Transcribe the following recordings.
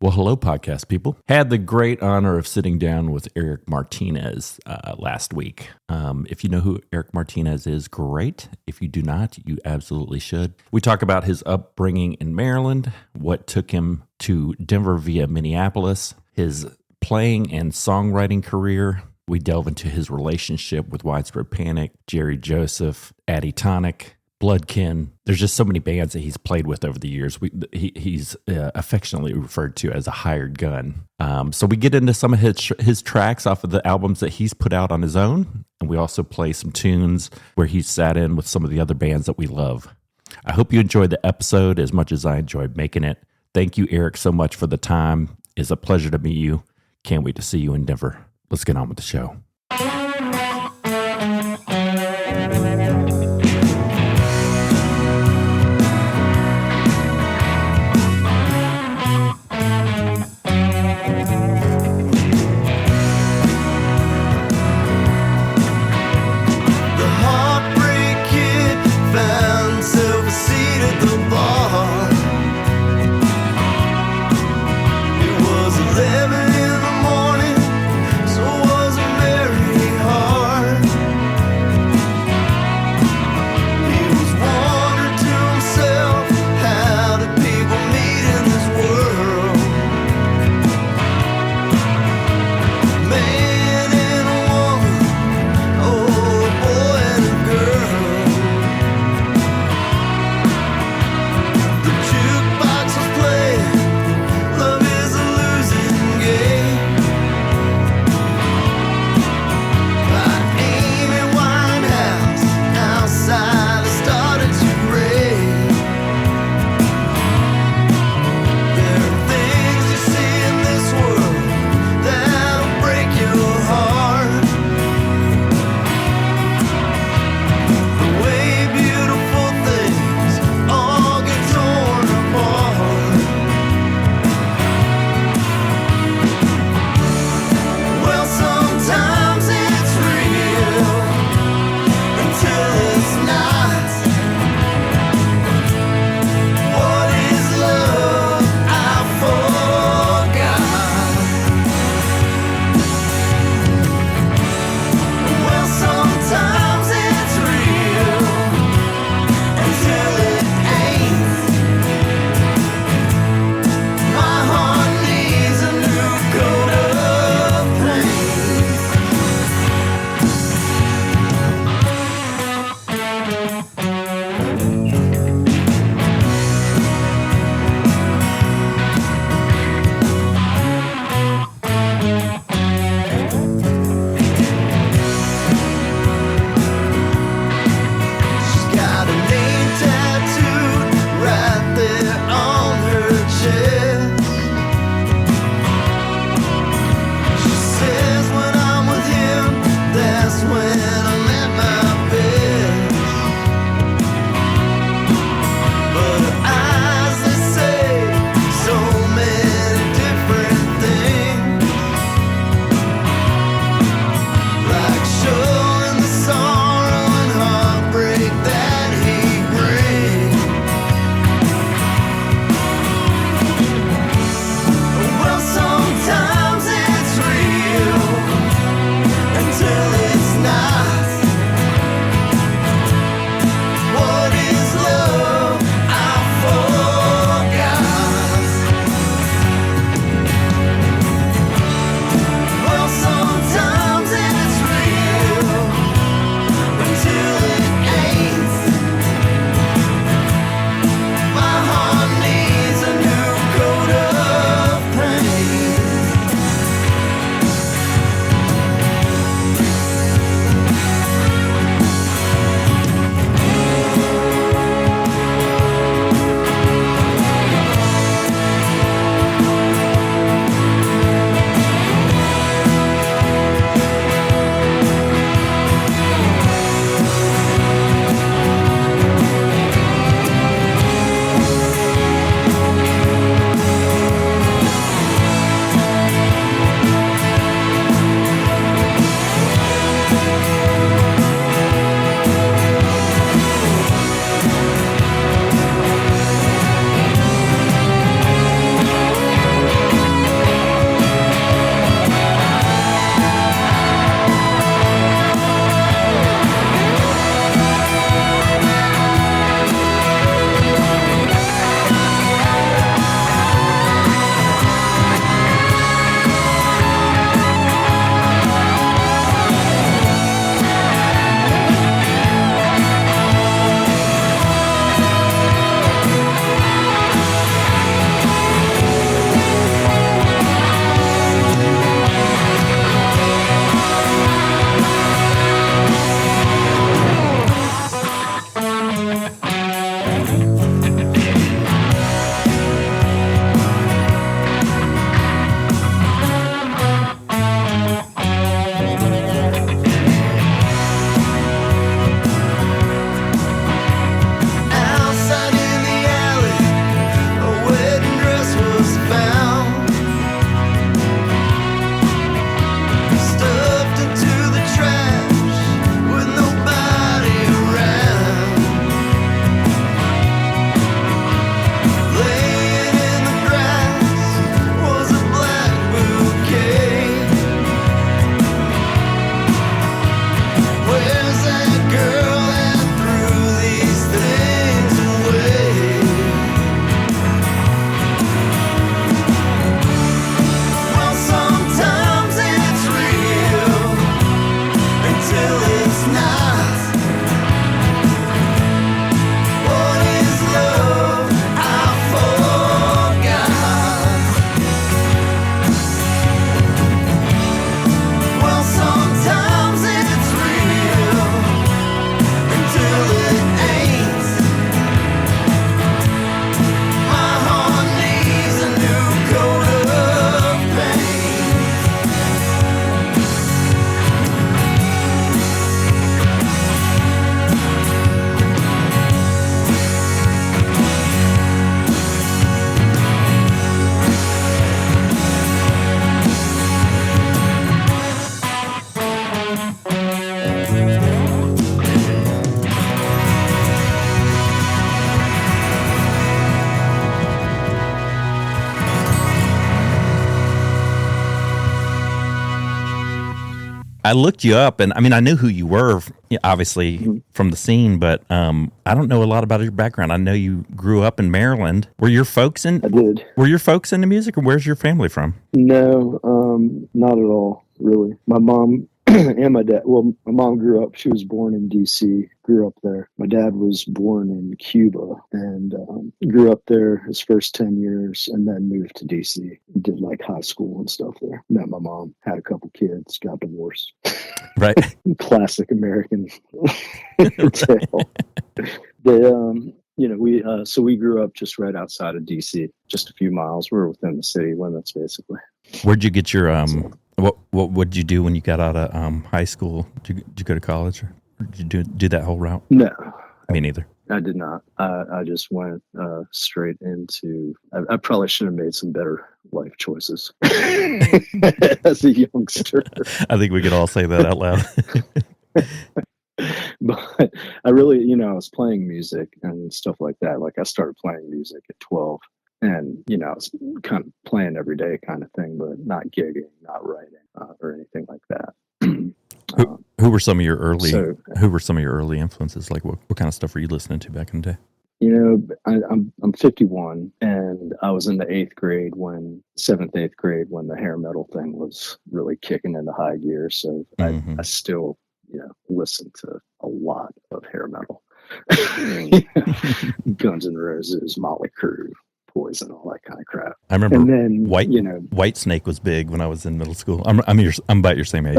Well, hello, podcast people. Had the great honor of sitting down with Eric Martinez last week. If you know who Eric Martinez is, great. If you do not, you absolutely should. We talk about his upbringing in Maryland, what took him to Denver via Minneapolis, his playing and songwriting career. We delve into his relationship with Widespread Panic, Jerry Joseph, Addie Tonic, Bloodkin. There's just so many bands that he's played with over the years. He's affectionately referred to as a hired gun. So we get into some of his tracks off of the albums that he's put out on his own. And we also play some tunes where he's sat in with some of the other bands that we love. I hope you enjoyed the episode as much as I enjoyed making it. Thank you, Eric, so much for the time. It's a pleasure to meet you. Can't wait to see you in Denver. Let's get on with the show. It was 11 in the morning, so was a merry I looked you up, and I mean, I knew who you were, obviously from the scene, but I don't know a lot about your background. I know you grew up in Maryland. Were your folks in? I did. Were your folks into music, or where's your family from? No, not at all, really. My mom and my dad. Well, my mom grew up. She was born in D.C. Grew up there. My dad was born in Cuba and grew up there his first 10 years, and then moved to D.C. Did like high school and stuff there. Met my mom. Had a couple kids. Got divorced. Right. Classic American tale. They, we grew up just right outside of DC, just a few miles. We're within the city limits, basically. Where'd you get your what would you do when you got out of high school? Did you go to college, or did you do that whole route? No, me neither. I did not. I just went straight into. I probably should have made some better life choices as a youngster. I think we could all say that out loud. But I really, I was playing music and stuff like that. Like I started playing music at 12, and I was kind of playing every day kind of thing, but not gigging, not writing, or anything like that. Who were some of your early? Who were some of your early influences? Like what kind of stuff were you listening to back in the day? I'm 51, and I was in the 8th grade seventh, 8th grade when the hair metal thing was really kicking into high gear. So I still, listen to a lot of hair metal. Guns N' Roses, Motley Crue, Poison, all that kind of crap. I remember. And then White Snake was big when I was in middle school. I'm about your same age.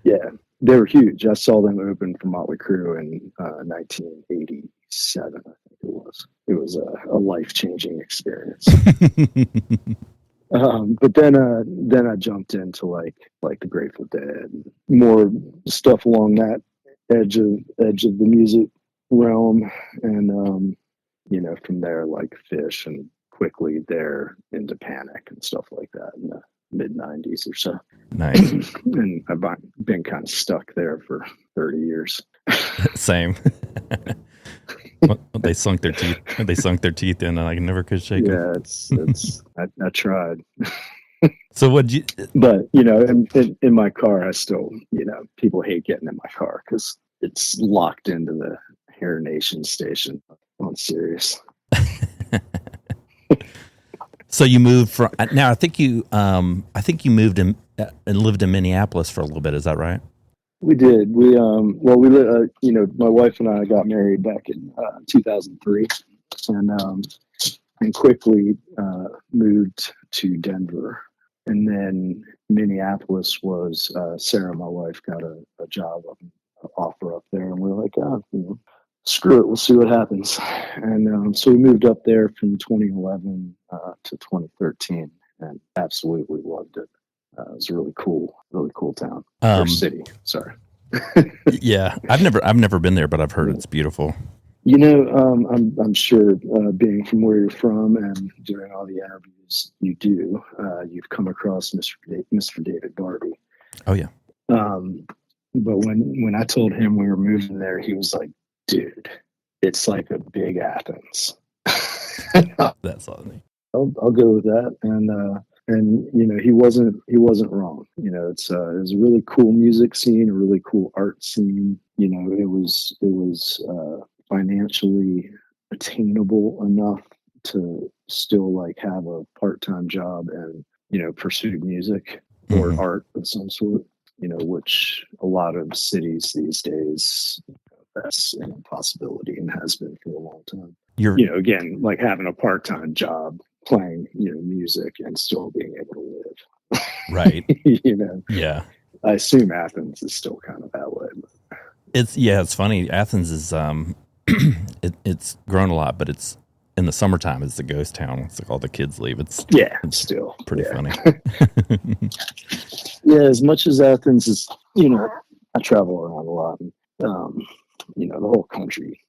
Yeah, they were huge. I saw them open for Motley Crue in 1987. I think it was. It was a life-changing experience. But then I jumped into like the Grateful Dead, more stuff along that edge of the music realm, and from there like Fish, and quickly there into Panic and stuff like that in the mid 90s or so. Nice. And I've been kind of stuck there for 30 years. Same. They sunk their teeth. They sunk their teeth in, and I never could shake them. Yeah, I tried. So what'd you? But in my car, I still, people hate getting in my car because it's locked into the Hair Nation station on Sirius. So you moved from now. I think you moved in and lived in Minneapolis for a little bit. Is that right? We did. We my wife and I got married back in 2003, and quickly moved to Denver, and then Minneapolis was Sarah, my wife, got a job offer up there, and we were like, screw it, we'll see what happens. And so we moved up there from 2011 to 2013, and absolutely loved it. It was a really cool town or city. Sorry. Yeah, I've never been there, but I've heard it's beautiful. I'm sure being from where you're from and doing all the interviews you do, you've come across Mr. David Barbie. Oh yeah. But when I told him we were moving there, he was like, "Dude, it's like a big Athens." That's all I need. I'll go with that, and he wasn't wrong. It was a really cool music scene, a really cool art scene. It was financially attainable enough to still like have a part-time job and pursue music or art of some sort. Which a lot of cities these days, that's an impossibility and has been for a long time. Again, like having a part-time job playing music and still being able to live, right? Yeah, I assume Athens is still kind of that way, but it's funny. Athens is it's grown a lot, but it's in the summertime it's a ghost town. It's like all the kids leave. It's still pretty funny. Yeah, as much as Athens is, I travel around a lot, and the whole country,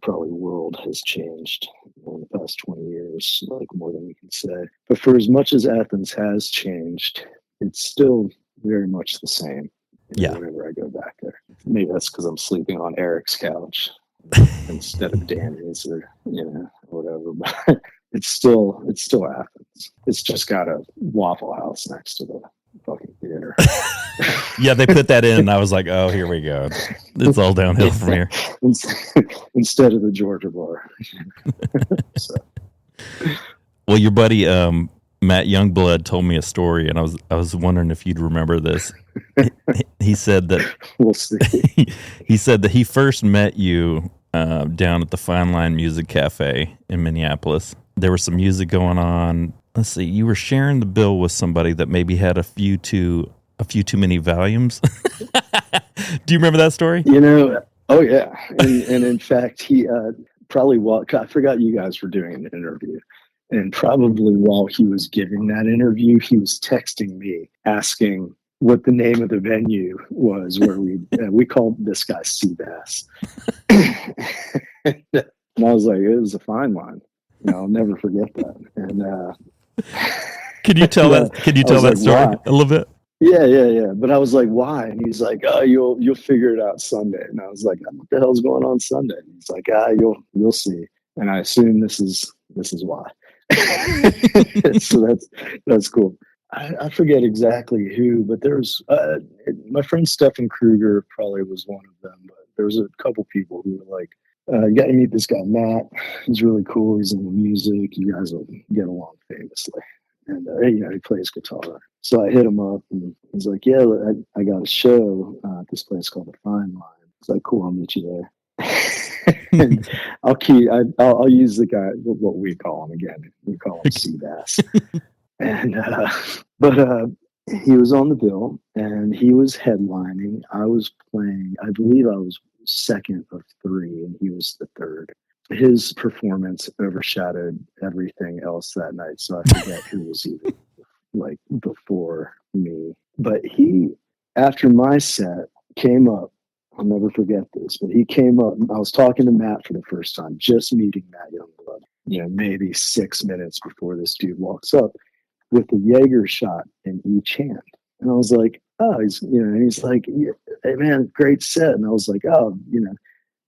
probably world has changed in the past 20 years, like more than we can say. But for as much as Athens has changed, it's still very much the same. Whenever I go back there, maybe that's because I'm sleeping on Eric's couch instead of Danny's, or whatever. But it's still Athens. It's just got a Waffle House next to the fucking theater. Yeah, they put that in, and I was like, "Oh, here we go. It's all downhill from here." Instead of the Georgia bar. So. Well, your buddy Matt Youngblood told me a story, and I was wondering if you'd remember this. He said that we'll see. He said that he first met you down at the Fine Line Music Cafe in Minneapolis. There was some music going on. Let's see, you were sharing the bill with somebody that maybe had a few too many volumes. Do you remember that story? Oh yeah, and in fact, he probably I forgot you guys were doing an interview, and probably while he was giving that interview, he was texting me asking what the name of the venue was where we called this guy Seabass. And I was like, it was a fine line. I'll never forget that. And can you tell that story a little bit? Yeah. But I was like, why? And he's like, oh, you'll figure it out Sunday. And I was like, what the hell's going on Sunday? And he's like, you'll see. And I assume this is why. So that's cool. I forget exactly who, but there's my friend Stefan Kruger probably was one of them. But there was a couple people who were like, you got to meet this guy Matt. He's really cool. He's in the music. You guys will get along famously. And he plays guitar. So I hit him up, and he's like, "Yeah, I got a show at this place called the Fine Line." It's like, "Cool, I'll meet you there." And I'll use the guy what we call him again. We call him Seabass. And but he was on the bill, and he was headlining. I was playing. I believe I was second of three, and he was the third. His performance overshadowed everything else that night, so I forget who was even like before me. But he, after my set, came up. I'll never forget this, but he came up. I was talking to Matt for the first time, just meeting Matt Youngblood, maybe 6 minutes before this dude walks up with a Jaeger shot in each hand. And I was like, oh, and he's like, hey man, great set. And I was like, oh,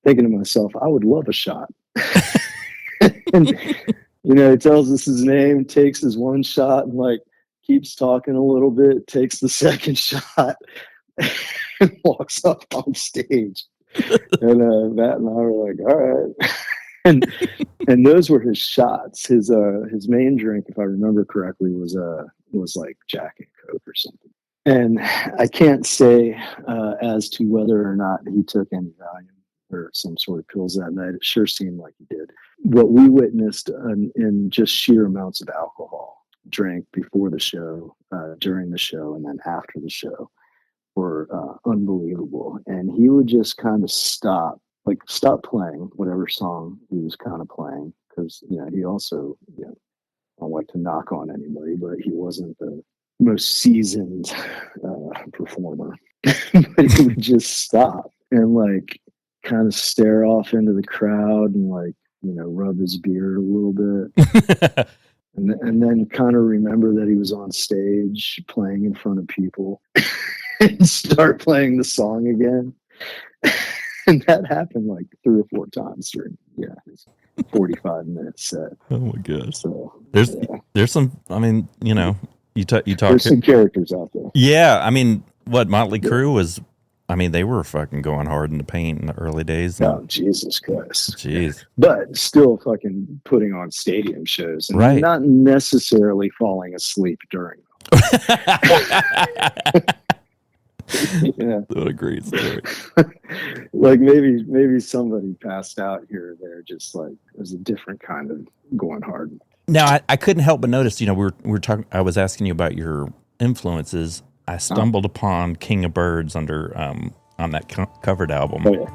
thinking to myself, I would love a shot. And he tells us his name, takes his one shot, and like keeps talking a little bit, takes the second shot, and walks up on stage. And Matt and I were like, all right. and those were his shots. His main drink, if I remember correctly, was like Jack and Coke or something. And I can't say as to whether or not he took any Valium or some sort of pills that night. It sure seemed like he did. What we witnessed in just sheer amounts of alcohol drank before the show, during the show, and then after the show were unbelievable. And he would just kind of stop playing whatever song he was kind of playing, because he also, I don't like to knock on anybody, but he wasn't the most seasoned performer. But he would just stop and like kind of stare off into the crowd and like rub his beard a little bit. and then kind of remember that he was on stage playing in front of people and start playing the song again. And that happened like 3 or 4 times during his 45-minute set. Oh my gosh! So there's some. I mean, you talk. There's some characters out there. Yeah, I mean, what Motley Crue was. I mean, they were fucking going hard in the paint in the early days. Oh, Jesus Christ. Jeez. But still fucking putting on stadium shows. And right. Not necessarily falling asleep during them. Yeah. What a great story. Like maybe somebody passed out here or there, just like there's a different kind of going hard. Now, I couldn't help but notice, we're talking, I was asking you about your influences. I stumbled upon King of Birds on that covered album. Oh, yeah.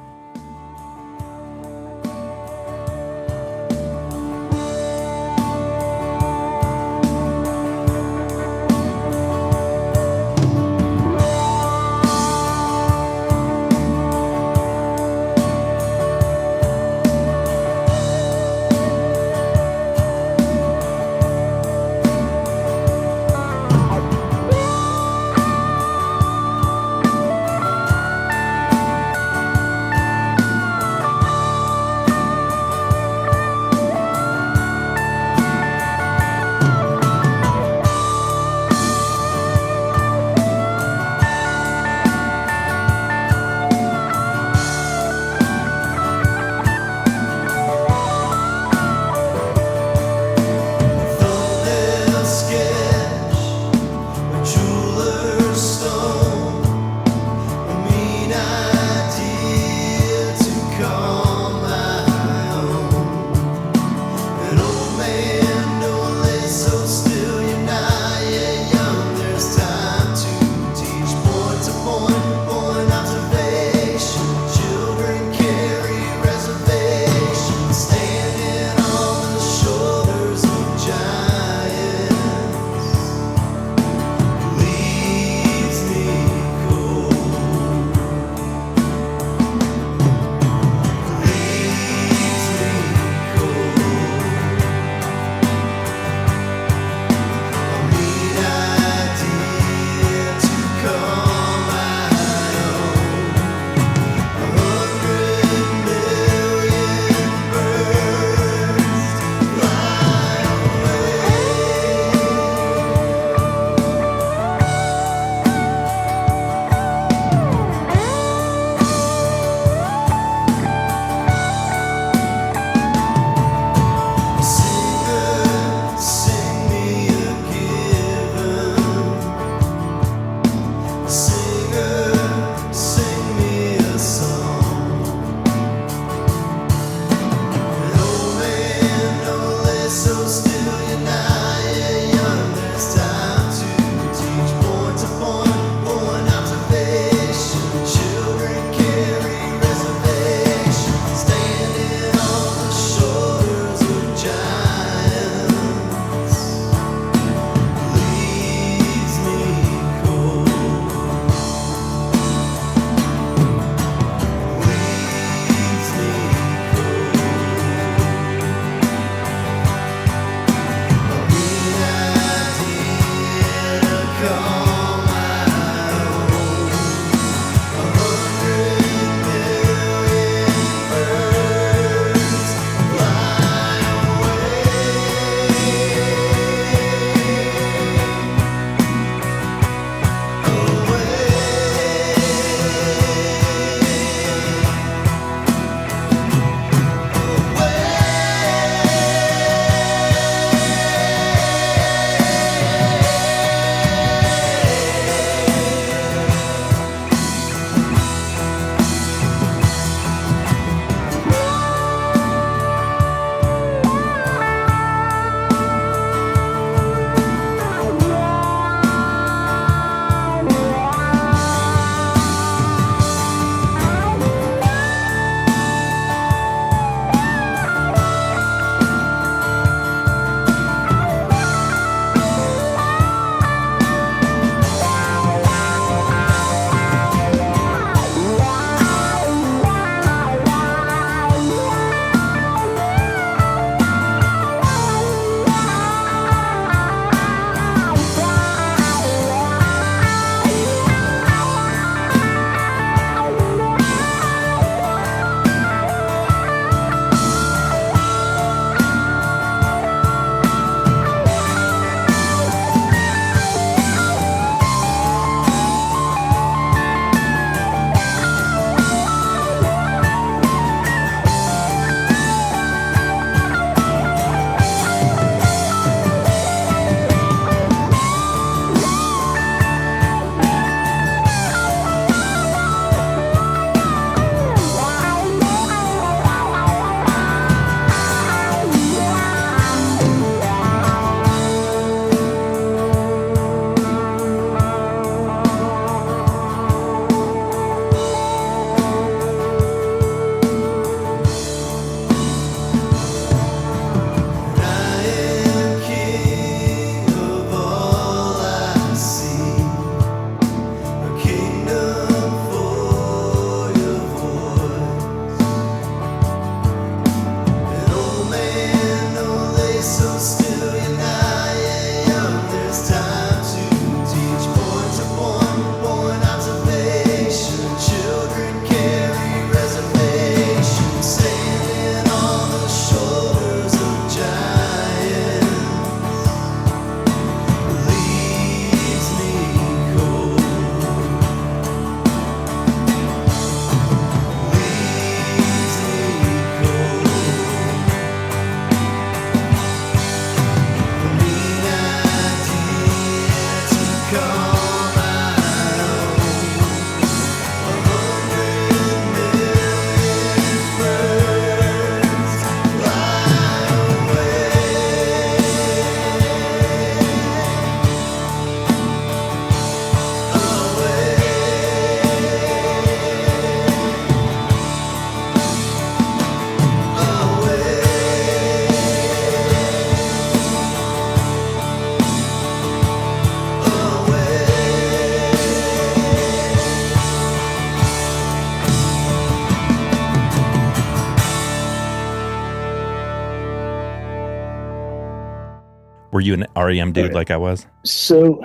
you an REM dude yeah. like I was? So,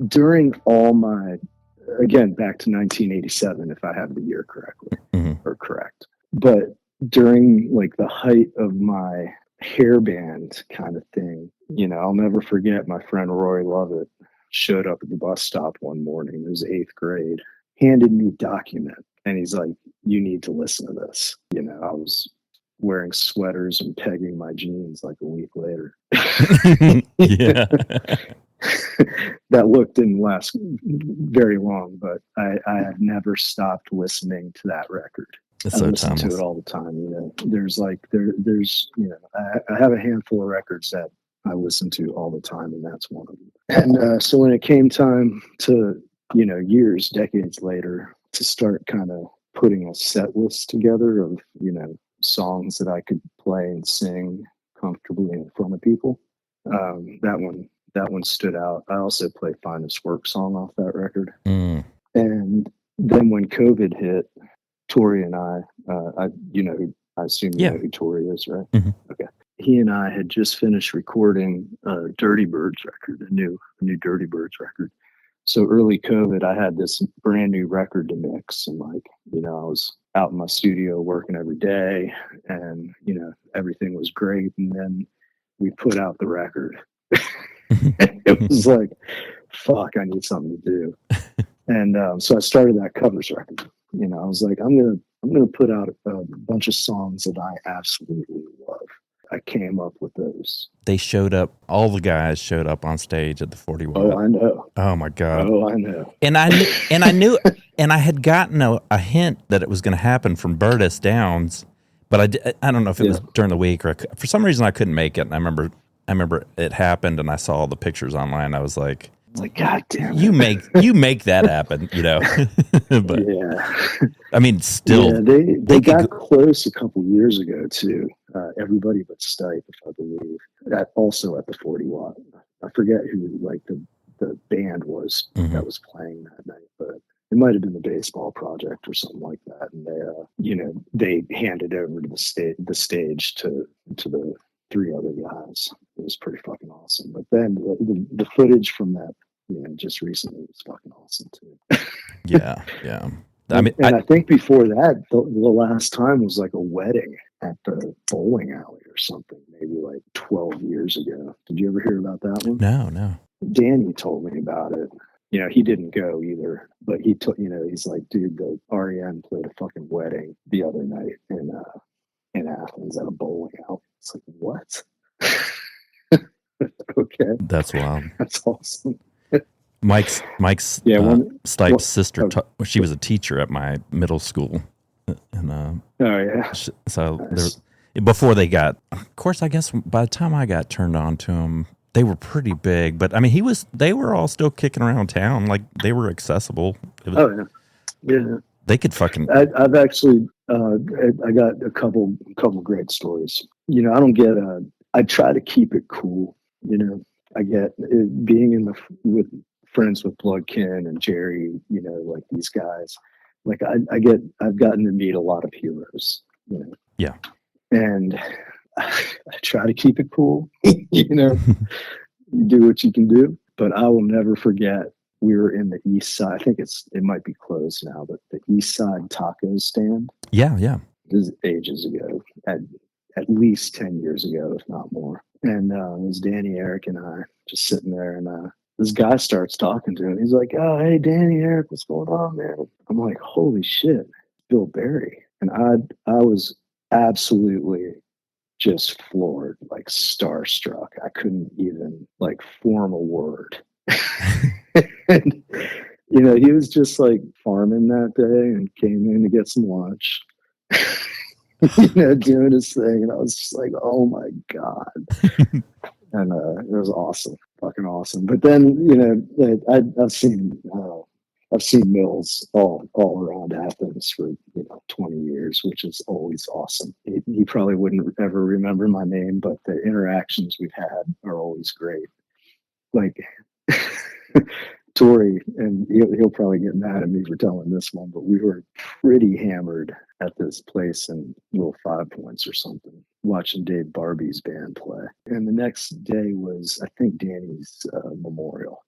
during all my, again, back to 1987, if I have the year correctly or correct, but during like the height of my hair band kind of thing, I'll never forget my friend Roy Lovett showed up at the bus stop one morning. It was 8th grade, handed me document, and he's like, "You need to listen to this." I was wearing sweaters and pegging my jeans like a week later. Yeah. That look didn't last very long, but I have never stopped listening to that record. It's I so listen timeless. to it all the time. There's I have a handful of records that I listen to all the time, and that's one of them. And so when it came time to, years, decades later, to start kind of putting a set list together of, songs that I could play and sing comfortably in front of people, that one stood out. I also play Finest Work song off that record. And then when COVID hit, Tori and I assume you know who Tori is, right? Okay. He and I had just finished recording a Dirty Birds record, a new Dirty Birds record. So early COVID, I had this brand new record to mix, and I was out in my studio working every day, and everything was great. And then we put out the record. It was like, fuck, I need something to do. And so I started that covers record. I was like, I'm gonna put out a bunch of songs that I absolutely love. I came up with those. They showed up. All the guys showed up on stage at the 40 Watt. Oh, I know. Oh my God. Oh, I know. And I knew, and I had gotten a hint that it was going to happen from Burtis Downs, but I don't know if it was during the week or for some reason I couldn't make it. And I remember it happened, and I saw all the pictures online. I was like, God damn it. You make that happen, But yeah. I mean, still, they got close a couple years ago too. Everybody but Stipe, if I believe. That also at the 40 Watt. I forget who the band was that was playing that night, but it might have been the Baseball Project or something like that. And they handed over to the stage to the 3 other guys. It was pretty fucking awesome. But then the footage from that, just recently was fucking awesome too. Yeah. I think before that, the last time was like a wedding at the bowling alley or something, maybe like 12 years ago. Did you ever hear about that one? No. Danny told me about it. He didn't go either, but he took, he's like, dude, the REM played a fucking wedding the other night in Athens at a bowling alley. It's like, what? Okay. That's wild. That's awesome. Mike's Stipe's sister, she was a teacher at my middle school. And so nice. Before they got, of course, I guess by the time I got turned on to them, they were pretty big. But I mean, they were all still kicking around town, like they were accessible. Yeah. They could fucking. I've actually, I got a couple great stories. I don't get I try to keep it cool. I get being with friends with Bloodkin and Jerry, like these guys, like I've gotten to meet a lot of heroes, Yeah. And I try to keep it cool, you do what you can do, but I will never forget. We were in the East Side. I think it might be closed now, but the East Side taco stand. Yeah. This is ages ago, at least 10 years ago, if not more. And it was Danny, Eric, and I just sitting there, and this guy starts talking to him. He's like, "Oh, hey, Danny, Eric, what's going on, man?" I'm like, "Holy shit, Bill Berry!" And I was absolutely just floored, like starstruck. I couldn't even form a word. And he was just like farming that day and came in to get some lunch. Doing his thing, and I was just like, "Oh my god!" And it was awesome, fucking awesome. But then, I've seen Mills all around Athens for 20 years, which is always awesome. He probably wouldn't ever remember my name, but the interactions we've had are always great. Like Tori, and he'll probably get mad at me for telling this one, but we were pretty hammered at this place in Little Five Points or something, watching Dave Barbie's band play. And the next day was, I think, Danny's memorial.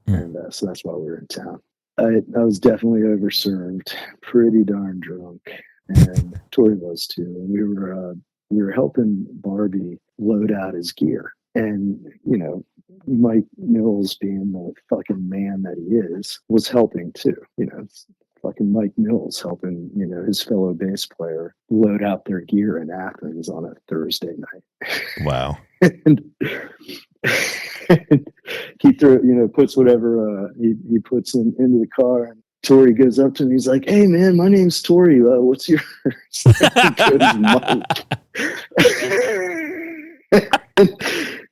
And so that's why we were in town. I was definitely overserved, pretty darn drunk, and Tori was too. And we were helping Barbie load out his gear. And, you know, Mike Mills, being the fucking man that he is, was helping too. You know, it's fucking Mike Mills helping, you know, his fellow bass player load out their gear in Athens on a Thursday night. Wow. and he puts whatever he puts into the car. And Tori goes up to him. He's like, "Hey man, my name's Tori. What's yours?" He goes, "Mike."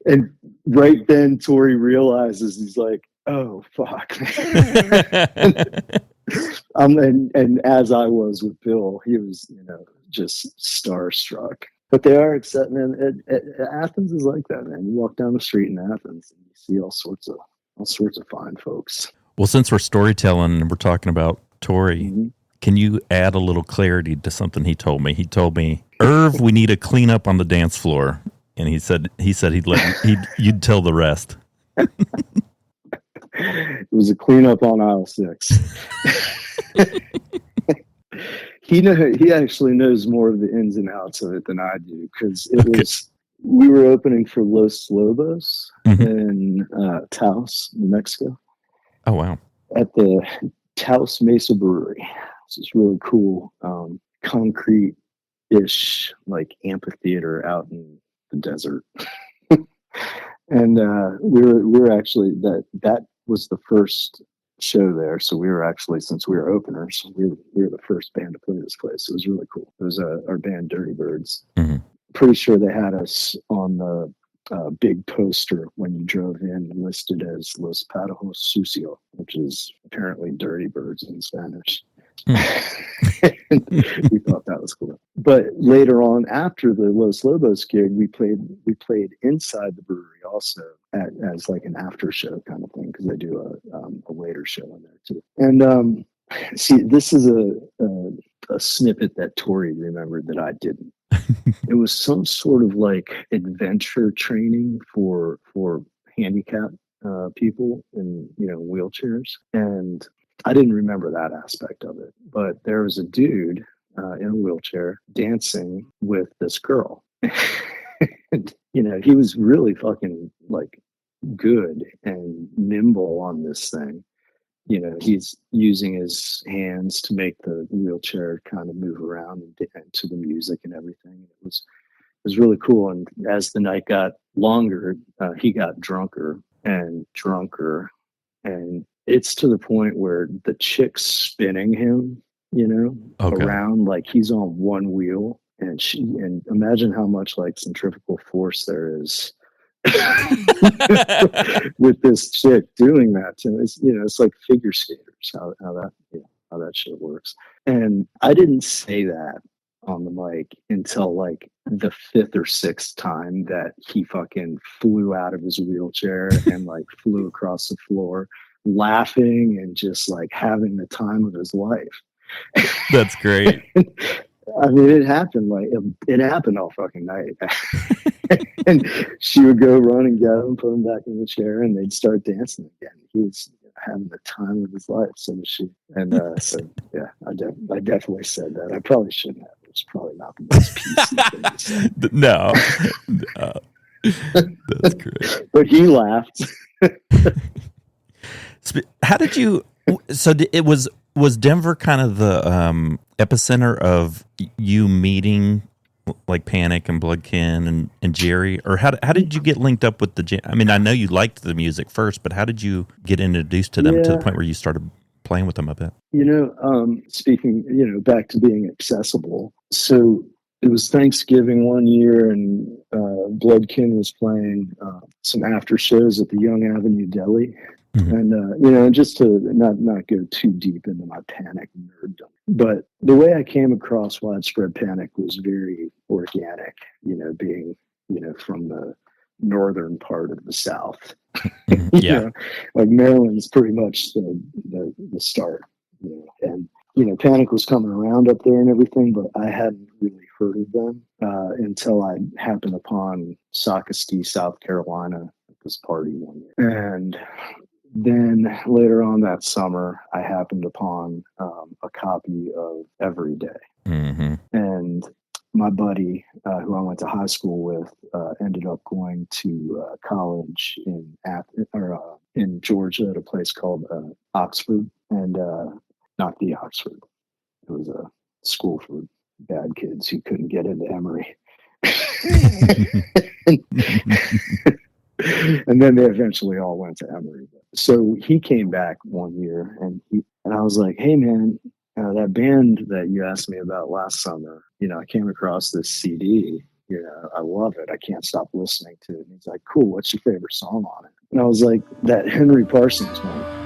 and right then Tori realizes, he's like, "Oh fuck." And as I was with Bill, he was, you know, just starstruck. But they are accepting, and Athens is like that, man. You walk down the street in Athens and you see all sorts of fine folks. Well, since we're storytelling and we're talking about Tori, can you add a little clarity to something he told me? He told me, "Irv, we need a cleanup on the dance floor," and he said you'd tell the rest. It was a cleanup on aisle 6. He actually knows more of the ins and outs of it than I do, because we were opening for Los Lobos in Taos, New Mexico. Oh wow! At the Taos Mesa Brewery. This is really cool, concrete-ish like amphitheater out in the desert. And we were actually that was the first show there, so we were actually, since we were openers, we were the first band to play this place. It was really cool. It was our band Dirty Birds. Pretty sure they had us on the big poster when you drove in, listed as Los Patojos Sucio, which is apparently Dirty Birds in Spanish. We thought that was cool. But later on, after the Los Lobos gig, we played inside the brewery also as like an after show kind of thing, because they do a later show in there too. And see, this is a snippet that Tori remembered that I didn't. It was some sort of like adventure training for handicapped people in, you know, wheelchairs, and I didn't remember that aspect of it. But there was a dude in a wheelchair dancing with this girl. And, you know, he was really fucking like good and nimble on this thing. You know, he's using his hands to make the wheelchair kind of move around and to the music and everything. It was really cool. And as the night got longer, he got drunker and drunker, and it's to the point where the chick's spinning him, you know, around like he's on one wheel, and imagine how much like centrifugal force there is with this chick doing that to him. It's, you know, it's like figure skaters, how that shit works. And I didn't say that on the mic until like the 5th or 6th time that he fucking flew out of his wheelchair and like flew across the floor, laughing and just like having the time of his life. That's great. I mean, it happened all fucking night. And she would go run and get him, put him back in the chair, and they'd start dancing again. He was having the time of his life, so was she. And so, yeah, I definitely said that. I probably shouldn't have. It's probably not the most PC thing to say. No. That's great. But he laughed. How did you? So it was Denver kind of the epicenter of you meeting like Panic and Bloodkin and Jerry, or how did you get linked up with the? I mean, I know you liked the music first, but how did you get introduced to them to the point where you started playing with them a bit? You know, speaking, you know, back to being accessible. So it was Thanksgiving one year, and Bloodkin was playing some after shows at the Young Avenue Deli. And, you know, just to not go too deep into my Panic nerddom, but the way I came across Widespread Panic was very organic, you know, being, you know, from the northern part of the South. You know, like Maryland's pretty much the start, you know, and Panic was coming around up there and everything, but I hadn't really heard of them until I happened upon Socastee, South Carolina, at this party one year. And then later on that summer, I happened upon a copy of Every Day. Mm-hmm. And my buddy, who I went to high school with, ended up going to college in Georgia at a place called Oxford, and not the Oxford. It was a school for bad kids who couldn't get into Emory. And then they eventually all went to Emory. So he came back one year, and I was like, "Hey, man, that band that you asked me about last summer, I came across this CD. I love it. I can't stop listening to it." And he's like, "Cool. What's your favorite song on it?" And I was like, "That Henry Parsons one."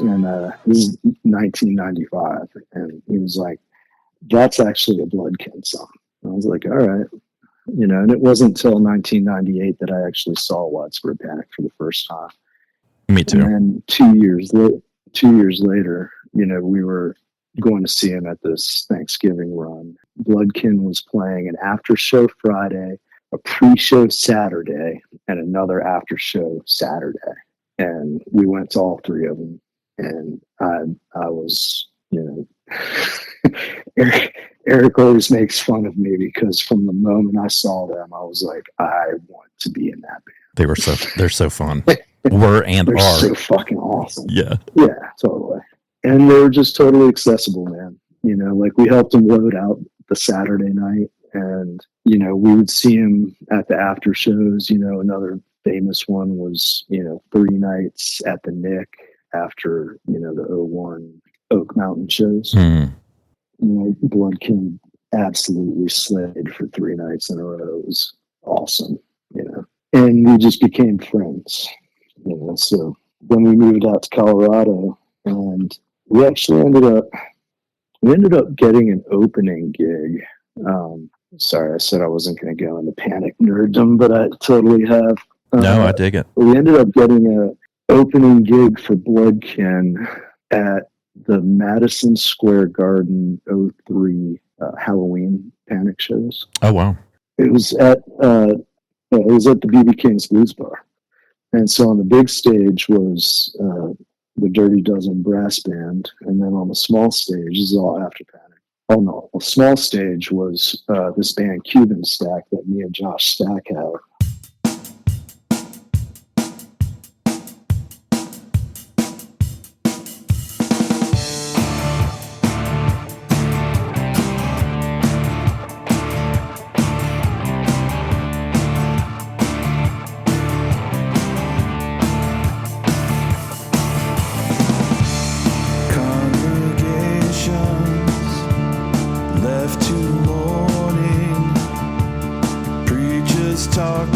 And this is 1995. And he was like, that's actually a Bloodkin song. I was like, all right. And it wasn't until 1998 that I actually saw Widespread Panic for the first time. Me too. And then 2 years later, we were going to see him at this Thanksgiving run. Bloodkin was playing an after show Friday, a pre-show Saturday, and another after show Saturday. And we went to all three of them. And I was, Eric always makes fun of me because from the moment I saw them, I was like, I want to be in that band. They're so fun. Were and They're are. so fucking awesome. Yeah. Yeah, totally. And they were just totally accessible, man. Like we helped them load out the Saturday night, and, we would see him at the after shows. Another famous one was, 3 nights at the Nick after, the '01 Oak Mountain shows. Bloodkin absolutely slayed for 3 nights in a row. It was awesome, and we just became friends, so then we moved out to Colorado, and we actually ended up getting an opening gig. Sorry, I said I wasn't going to go into panic nerddom, but I totally have. No, I dig it. We ended up getting an opening gig for Bloodkin at the Madison Square Garden '03 Halloween Panic shows. Oh wow! It was at the BB King's Blues Bar, and so on the big stage was the Dirty Dozen brass band, and then on the small stage, this is all after Panic. Oh no, the small stage was this band Cuban Stack that me and Josh Stack had. Talk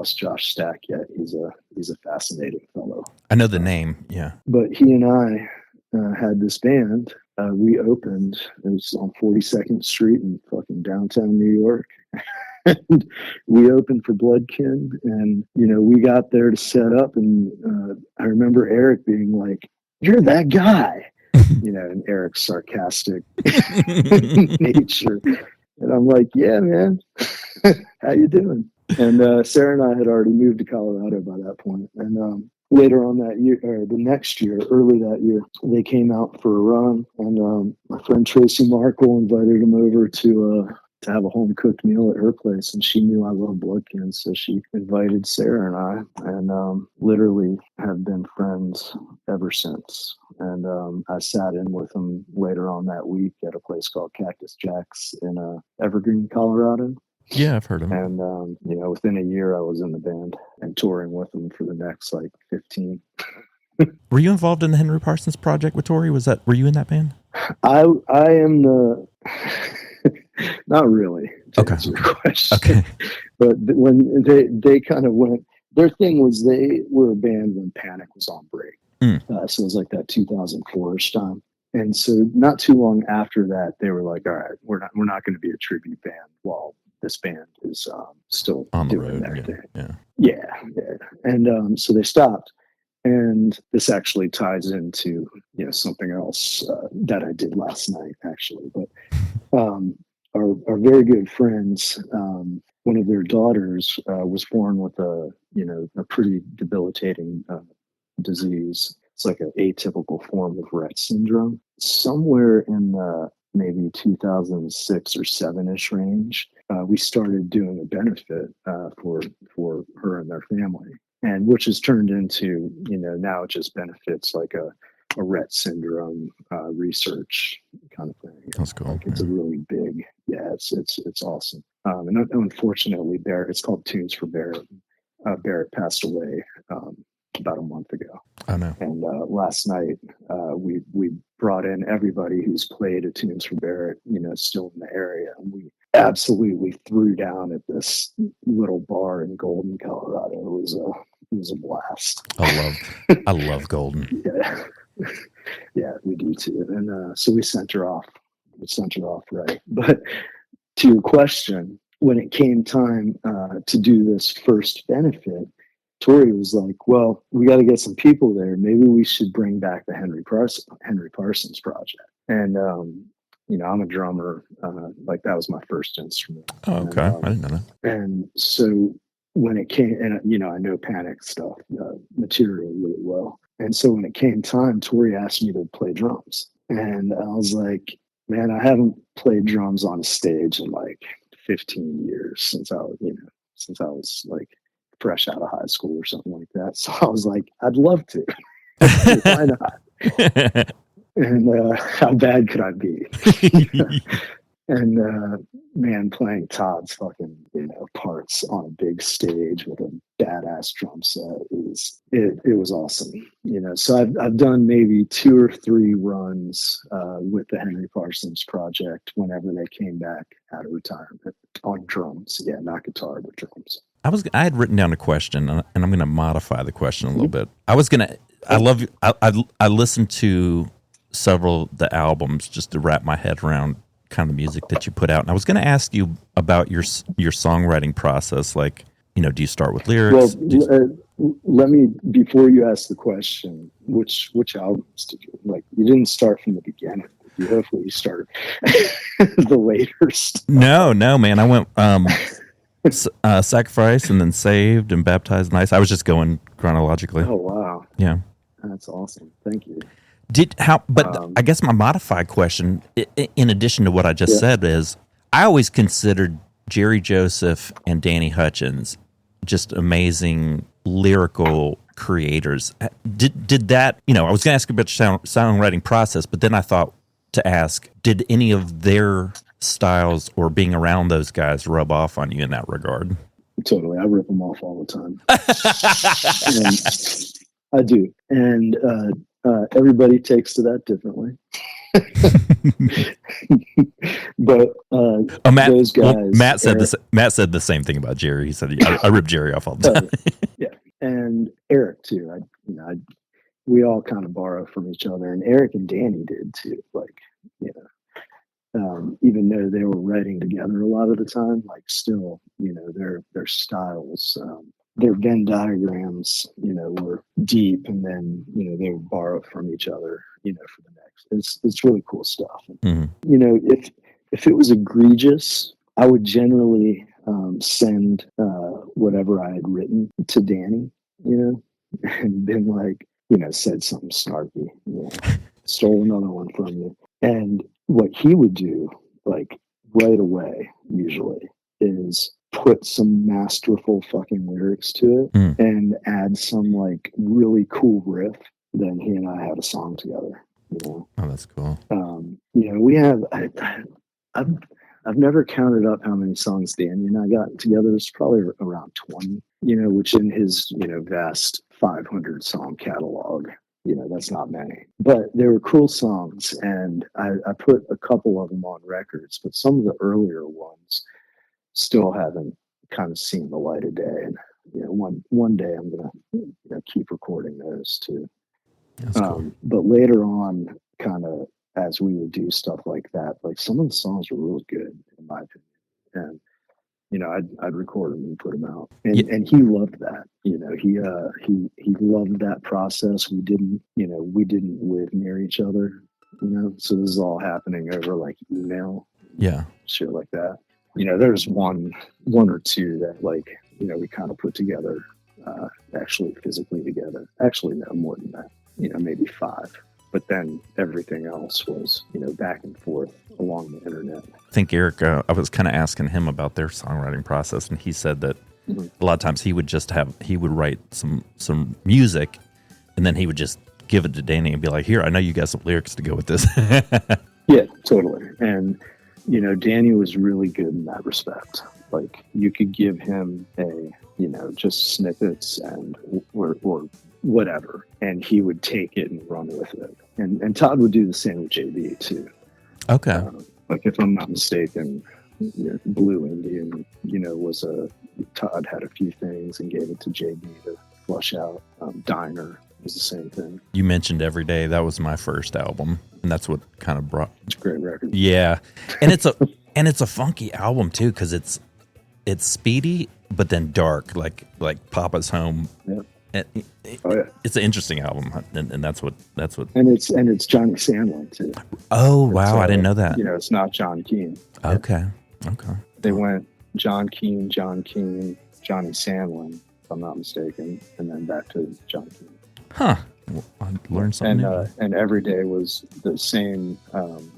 across Josh Stack yet. He's a fascinating fellow. I know the name, yeah. But he and I had this band. We opened. It was on 42nd Street in fucking downtown New York. And we opened for Bloodkin, and we got there to set up, and I remember Eric being like, "You're that guy," and Eric's sarcastic nature, and I'm like, "Yeah, man, how you doing?" And Sarah and I had already moved to Colorado by that point, and later on that year, or the next year, early that year, they came out for a run, and my friend Tracy Markle invited them over to have a home cooked meal at her place, and she knew I loved Bloodkin, so she invited Sarah and I, and literally have been friends ever since. And I sat in with them later on that week at a place called Cactus Jack's in Evergreen, Colorado. Yeah, I've heard of them. And within a year, I was in the band and touring with them for the next 15. Were you involved in the Henry Parsons project with Tori? Were you in that band? I am the. Not really, to answer your question. Okay. But when they kind of went, their thing was they were a band when Panic was on break. So it was like that 2004-ish time. And so not too long after that, they were like, all right, we're not going to be a tribute band while this band is still on the doing road, their thing. Yeah. And so they stopped. And this actually ties into something else that I did last night, actually. But our very good friends, one of their daughters was born with a pretty debilitating disease. It's like an atypical form of Rett syndrome. Somewhere in the maybe 2006 or 7-ish range, we started doing a benefit for her and their family, and which has turned into now it just benefits like a Rett syndrome research kind of thing. That's cool. It's a really big, it's awesome. And unfortunately, Barrett, it's called Tunes for Barrett. Barrett passed away about a month ago. I know. And last night, we brought in everybody who's played at Tunes for Barrett, still in the area, and we absolutely threw down at this little bar in Golden, Colorado. It was a blast. I love Golden. Yeah, we do too. And so we sent her off. Right. But to your question, when it came time to do this first benefit, Tori was like, well, we got to get some people there. Maybe we should bring back the Henry Parsons project. And, I'm a drummer. That was my first instrument. Oh, okay. I didn't know that. And so when it came, and, I know Panic stuff, material really well. And so when it came time, Tori asked me to play drums. And I was like, man, I haven't played drums on a stage in 15 years since I was fresh out of high school or something like that. So I was like, I'd love to. Why not? And how bad could I be? And man, playing Todd's fucking parts on a big stage with a badass drum set it was awesome. So I've done maybe 2 or 3 runs with the Henry Parsons project whenever they came back out of retirement on drums. Yeah, not guitar but drums. I had written down a question, and I'm going to modify the question a little bit. I listened to several of the albums just to wrap my head around kind of music that you put out. And I was going to ask you about your songwriting process. Do you start with lyrics? Well, let me, before you ask the question, which albums did you, you didn't start from the beginning. Hopefully you started the later stuff. No, man. I went Sacrifice and then Saved and Baptized in Ice. I was just going chronologically. Oh, wow. Yeah. That's awesome. Thank you. I guess my modified question, in addition to what I just said, is I always considered Jerry Joseph and Danny Hutchins just amazing lyrical creators. Did that, I was going to ask you about your songwriting process, but then I thought to ask, did any of their styles or being around those guys rub off on you in that regard? Totally. I rip them off all the time. I do. And everybody takes to that differently. But those guys. Well, Matt said this. Matt said the same thing about Jerry. He said, "I rip Jerry off all the time." Yeah, and Eric too. We all kind of borrow from each other, and Eric and Danny did too. Like, you know, even though they were writing together a lot of the time, like still, you know, their styles, their Venn diagrams, you know, were deep, and then you know they would borrow from each other, you know, for the next. It's really cool stuff. Mm-hmm. You know, if it was egregious, I would generally send whatever I had written to Danny, you know, and been like, you know, said something snarky, you know, stole another one from you. And what he would do, like right away, usually, is put some masterful fucking lyrics to it and add some like really cool riff. Then he and I had a song together. You know? Oh, that's cool. You know, we have. I've never counted up how many songs Danny and I got together. It's probably around 20. You know, which in his, you know, vast 500 song catalog, you know, that's not many. But they were cool songs, and I put a couple of them on records, but some of the earlier ones still haven't kind of seen the light of day. And you know, one day I'm gonna, you know, keep recording those too. That's cool. But later on, kind of as we would do stuff like that, like some of the songs were really good in my opinion, and you know, I'd record them and put them out, and he loved that. You know, he loved that process. We didn't live near each other, you know, so this is all happening over like email, shit like that. You know, there's one or two that, like, you know, we kind of put together, actually physically together. Actually, no, more than that. You know, maybe 5. But then everything else was, you know, back and forth along the internet. I think Eric, I was kind of asking him about their songwriting process, and he said that a lot of times he would write some music, and then he would just give it to Danny and be like, "Here, I know you got some lyrics to go with this." Yeah, totally. And you know, Danny was really good in that respect. Like, you could give him you know, just snippets and or whatever, and he would take it and run with it. And Todd would do the same with JB too. Okay. Like, if I'm not mistaken, you know, Blue Indian, you know, Todd had a few things and gave it to JB to flush out. Diner was the same thing. You mentioned Every Day. That was my first album, and that's what kind of brought. It's a great record. Yeah, and it's a funky album too, because it's speedy but then dark, like Papa's Home. Yep. It's an interesting album, and that's what. And it's Johnny Sandlin too. Oh wow, I didn't know that. You know, it's not John Keane. Okay. They went John Keane, Johnny Sandlin, if I'm not mistaken, and then back to John Keane. Huh. Well, I learned something new. And Every Day was the same.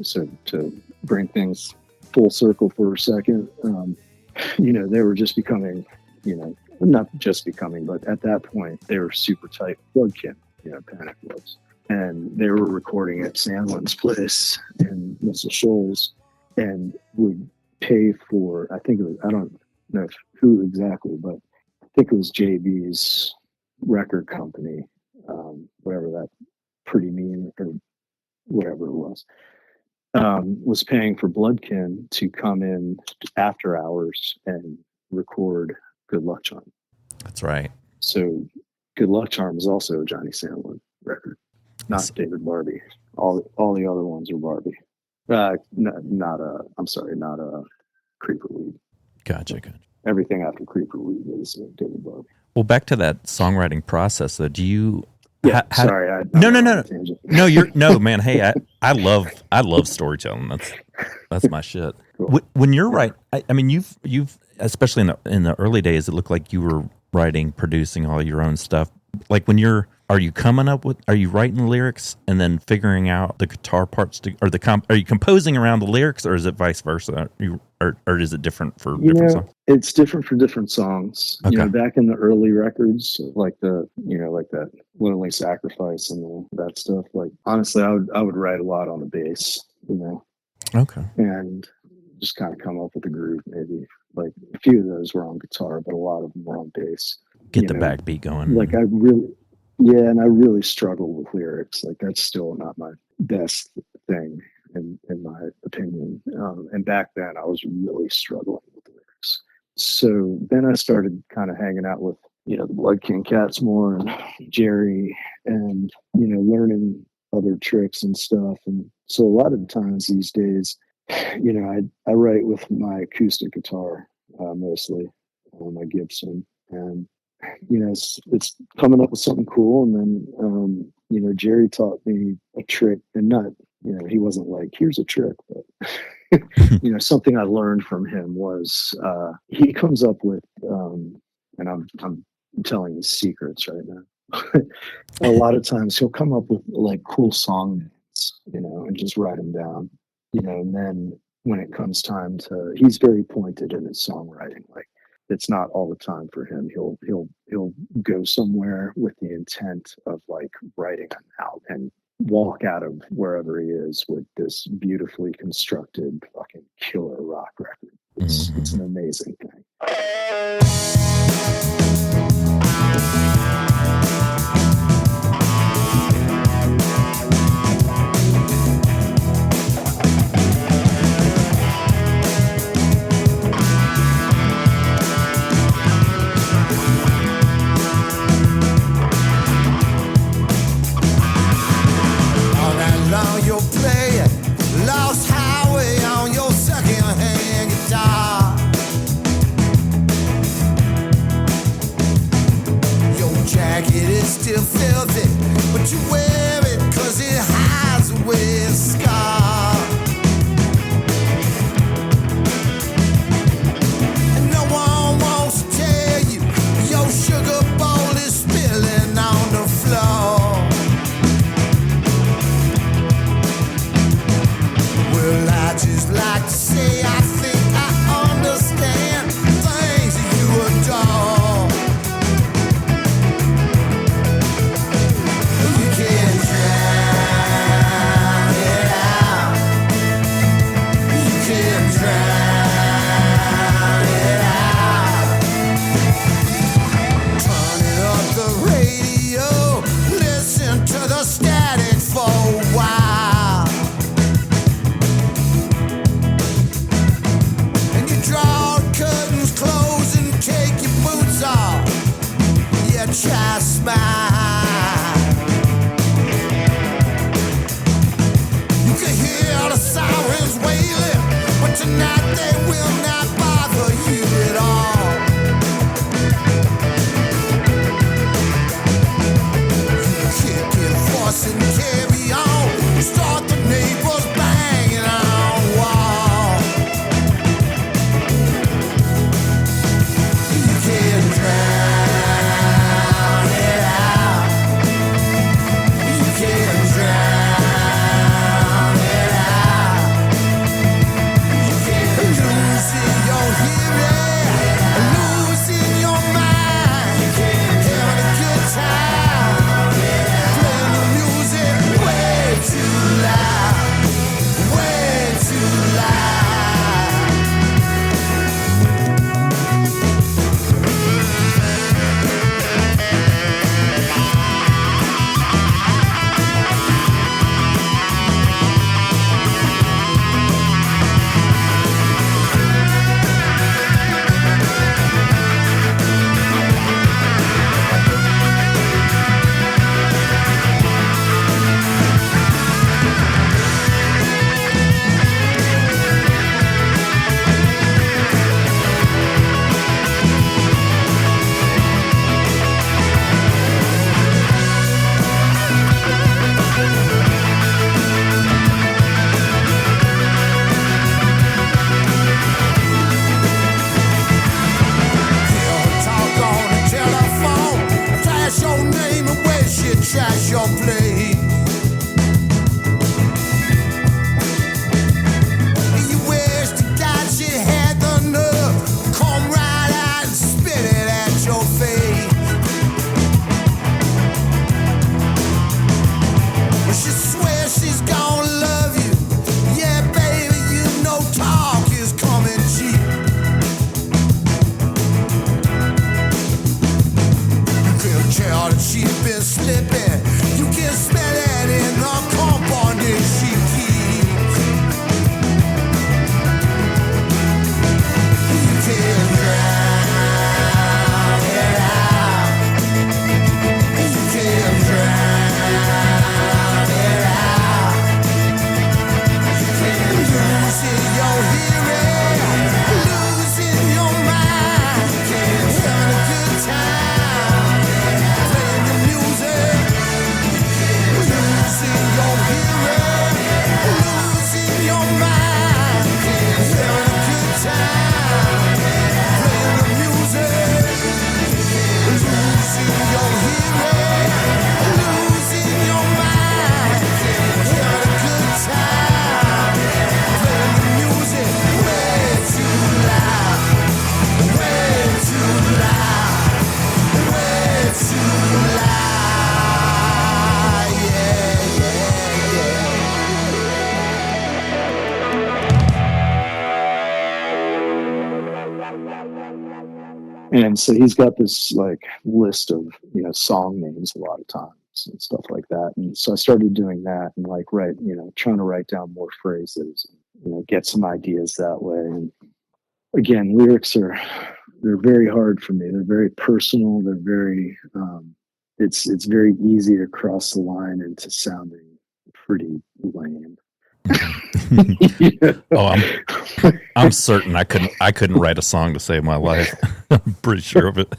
So to bring things full circle for a second, you know, they were just becoming, you know, not just becoming, but at that point they were super tight. Bloodkin, you know, Panic was, and they were recording at Sandlin's place in Missile Shoals, and would pay for, I think it was, I don't know who exactly, but I think it was JB's record company, whatever that Pretty Mean or whatever it was paying for Bloodkin to come in after hours and record Good Luck Charm. That's right. So Good Luck Charm is also a Johnny Sandlin record, not David Barbie. All the other ones are Barbie. Not Creeper Weed. Gotcha. Everything after Creeper Weed is David Barbie. Well, back to that songwriting process, though. Do you? Yeah, sorry. No. No, man. Hey, I love storytelling. That's my shit. Cool. When you're writing, I mean, you've especially in the early days, it looked like you were writing, producing all your own stuff. Like are you writing the lyrics and then figuring out the guitar parts are you composing around the lyrics, or is it vice versa? Or is it different for different songs? It's different for different songs. Okay. You know, back in the early records, like that Lonely Sacrifice and that stuff, like, honestly, I would write a lot on the bass, you know. Okay. And just kind of come up with a groove, maybe. Like, a few of those were on guitar, but a lot of them were on bass. Get the backbeat going. Like, I really struggle with lyrics. Like, that's still not my best thing in And back then I was really struggling with lyrics. So then I started kind of hanging out with, you know, the Blood King Cats more and Jerry and, you know, learning other tricks and stuff. And so a lot of the times these days, you know, I write with my acoustic guitar mostly, my Gibson, and you know, it's coming up with something cool. And then you know, Jerry taught me a trick, and not, you know, he wasn't like, here's a trick, but you know, something I learned from him was he comes up with, and I'm telling you secrets right now. A lot of times he'll come up with like cool song names, you know, and just write them down, you know, and then when it comes time to, he's very pointed in his songwriting. Like, it's not all the time for him. He'll go somewhere with the intent of like writing out and walk out of wherever he is with this beautifully constructed fucking killer rock record. It's an amazing thing. You'll play Lost Highway on your second-hand guitar. Your jacket is still filthy, but you wear it 'cause it hides away a scar. And no one wants to tell you your sugar bowl is spilling on the floor. Well, I just like to say I think I understand things that you adore. You can drown it out. You can drown it out. Turning up the radio, listen to the static for a while. Draw curtains close and take your boots off. Yeah, try smile. You can hear the sirens wailing, but tonight they will not bother you at all. You kick and fuss and carry on. Start the neighbors banging on the wall. Lose And so he's got this like list of, song names a lot of times and stuff like that. And so I started doing that and like, trying to write down more phrases, get some ideas that way. And again, they're very hard for me. They're very personal. They're very, it's very easy to cross the line into sounding pretty lame. Oh, I'm certain I couldn't write a song to save my life. I'm pretty sure of it.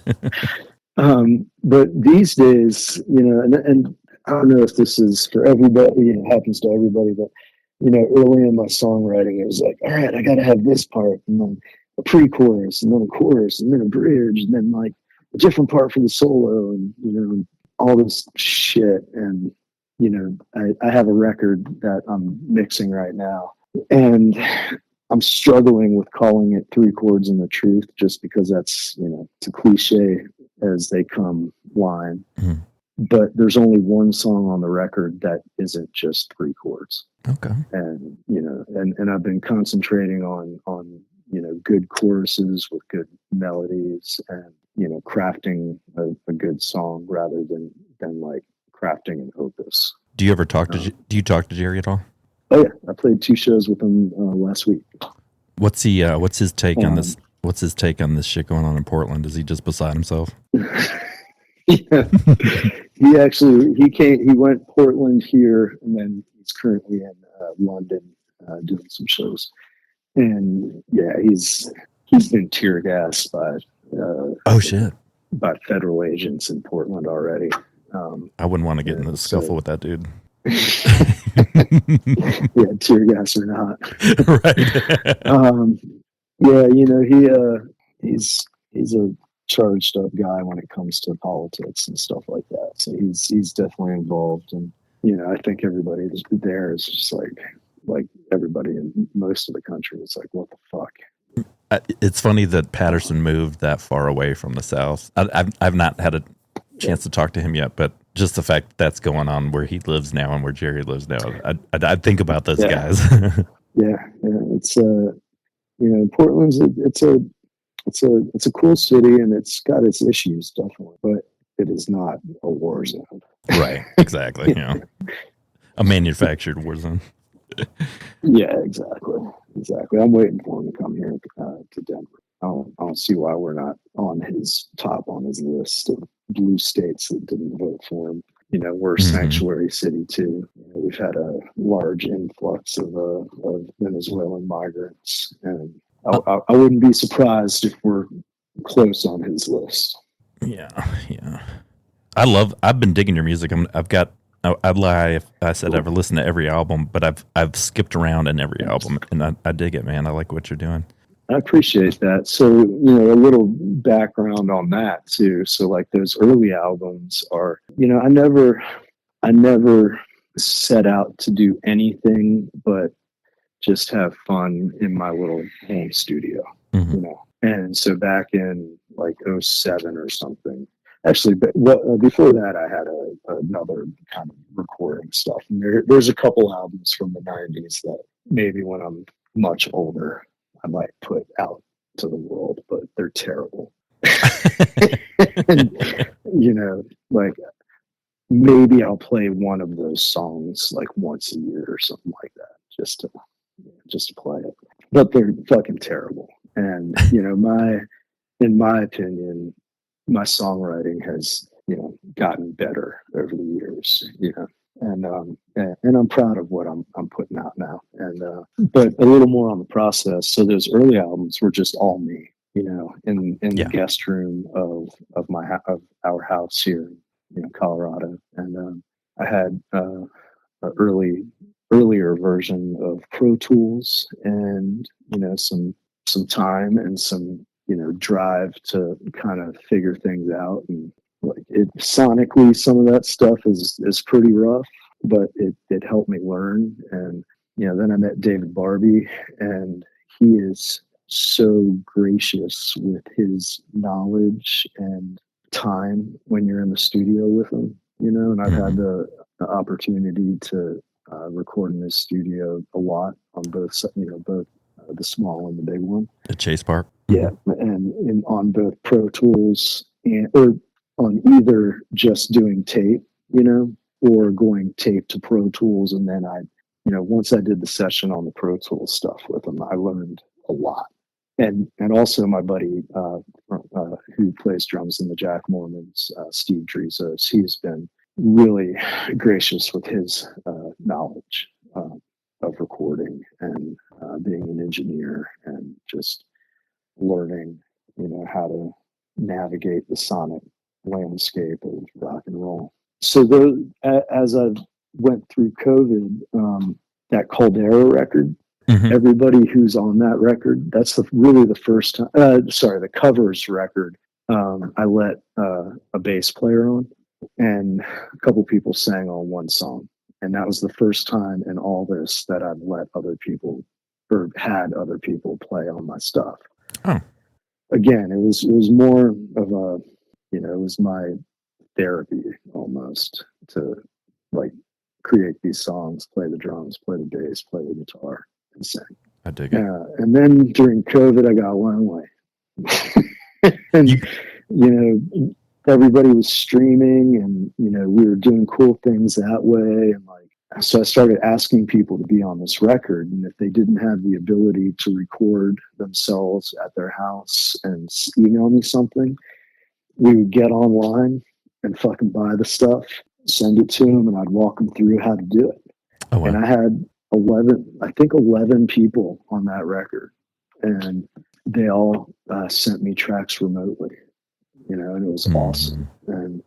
But these days, and I don't know if this is for everybody, it happens to everybody, but early in my songwriting, it was like, all right, I got to have this part, and then a pre-chorus, and then a chorus, and then a bridge, and then like a different part for the solo, and all this shit. And I have a record that I'm mixing right now, and I'm struggling with calling it Three Chords and the Truth, just because that's, it's a cliche as they come line. Mm-hmm. But there's only one song on the record that isn't just three chords. Okay. And, and I've been concentrating on, good choruses with good melodies and, crafting a good song rather than like crafting an opus. Do you ever talk to Jerry at all? Oh yeah, I played 2 shows with him last week. What's his take on this? What's his take on this shit going on in Portland? Is he just beside himself? Yeah. He went Portland here, and then he's currently in London doing some shows. And yeah, he's been tear gassed by oh shit, by federal agents in Portland already. I wouldn't want to get into the scuffle with that dude. Yeah, tear gas or not. Right. Yeah, he's a charged up guy when it comes to politics and stuff like that. So he's definitely involved, and I think everybody there is just like everybody in most of the country is like, what the fuck? It's funny that Patterson moved that far away from the South. I've not had a chance to talk to him yet, but just the fact that's going on where he lives now and where Jerry lives now, I think about those guys. yeah, it's Portland's it's a cool city, and it's got its issues definitely, but it is not a war zone. Right, exactly. A manufactured war zone. Yeah, exactly. I'm waiting for him to come here to Denver. I don't see why we're not on his list of blue states that didn't vote for him. We're a sanctuary city too. We've had a large influx of Venezuelan migrants, and I wouldn't be surprised if we're close on his list. Yeah. I've been digging your music. I'd lie if I said I've listened to every album, but I've skipped around in every album, and I dig it, man. I like what you're doing. I appreciate that. So, a little background on that too. So like those early albums are, I never set out to do anything but just have fun in my little home studio, And so back in like 2007 or something, actually, but before that, I had another kind of recording stuff. And there's a couple albums from the 90s that maybe when I'm much older, I might put out to the world, but they're terrible. And, like maybe I'll play one of those songs like once a year or something like that, just to play it. But they're fucking terrible. And, in my opinion, my songwriting has, gotten better over the years, and I'm proud of what I'm putting out now. And, but a little more on the process. So those early albums were just all me, in the guest room of our house here in Colorado. And, I had, an earlier version of Pro Tools and, some time and some, drive to kind of figure things out. And like it sonically, some of that stuff is pretty rough, but it helped me learn. And, then I met David Barbie, and he is so gracious with his knowledge and time when you're in the studio with him, and I've had the opportunity to record in his studio a lot on both the small and the big one. At Chase Park? Yeah, and on both Pro Tools or on either just doing tape, or going tape to Pro Tools, and then once I did the session on the Pro Tools stuff with them, I learned a lot. And also my buddy who plays drums in the Jackmormons, Steve Drizos, he's been really gracious with his knowledge of recording and being an engineer and just learning, how to navigate the sonic landscape of rock and roll. So as I went through COVID, that Caldera record, everybody who's on that record, that's really the first time, the covers record, I let a bass player on, and a couple people sang on one song. And that was the first time in all this that I've let other people or had other people play on my stuff. Oh. Again, it was more of a, it was my therapy almost to like create these songs, play the drums, play the bass, play the guitar, and sing. I dig it. And then during COVID, I got lonely. And, everybody was streaming and, we were doing cool things that way. And so I started asking people to be on this record. And if they didn't have the ability to record themselves at their house and email me something, we would get online and fucking buy the stuff, send it to them, and I'd walk them through how to do it. Oh, wow. And I had 11 people on that record, and they all sent me tracks remotely, and it was awesome. And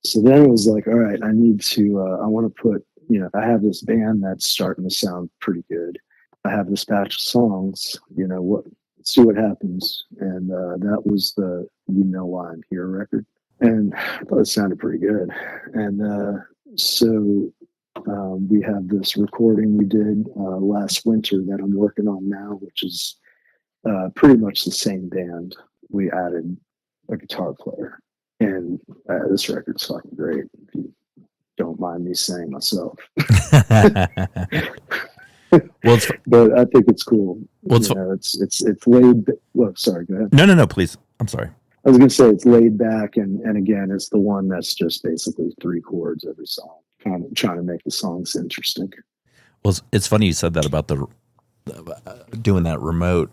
so then it was like, all right, I need to, I want to put, I have this band that's starting to sound pretty good. I have this batch of songs, let's see what happens. And that was the You Know Why I'm Here record. And I thought it sounded pretty good. And so we have this recording we did last winter that I'm working on now, which is pretty much the same band. We added a guitar player. And this record's fucking great, if you don't mind me saying myself. Well, but I think it's cool. Well, it's laid. Well, sorry, go ahead. No, please. I'm sorry. I was going to say it's laid back, and again, it's the one that's just basically 3 chords every song, kind of trying to make the songs interesting. Well, it's funny you said that about the doing that remote.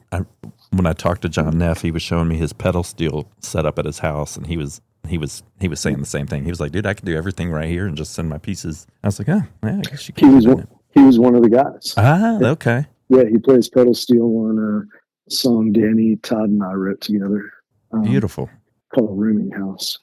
When I talked to John Neff, he was showing me his pedal steel setup at his house, and he was saying the same thing. He was like, "Dude, I can do everything right here and just send my pieces." I was like, "Oh, yeah, I guess you can." He was one of the guys. Ah, okay. Yeah, he plays pedal steel on a song Danny, Todd, and I wrote together. Beautiful. Called Rooming House.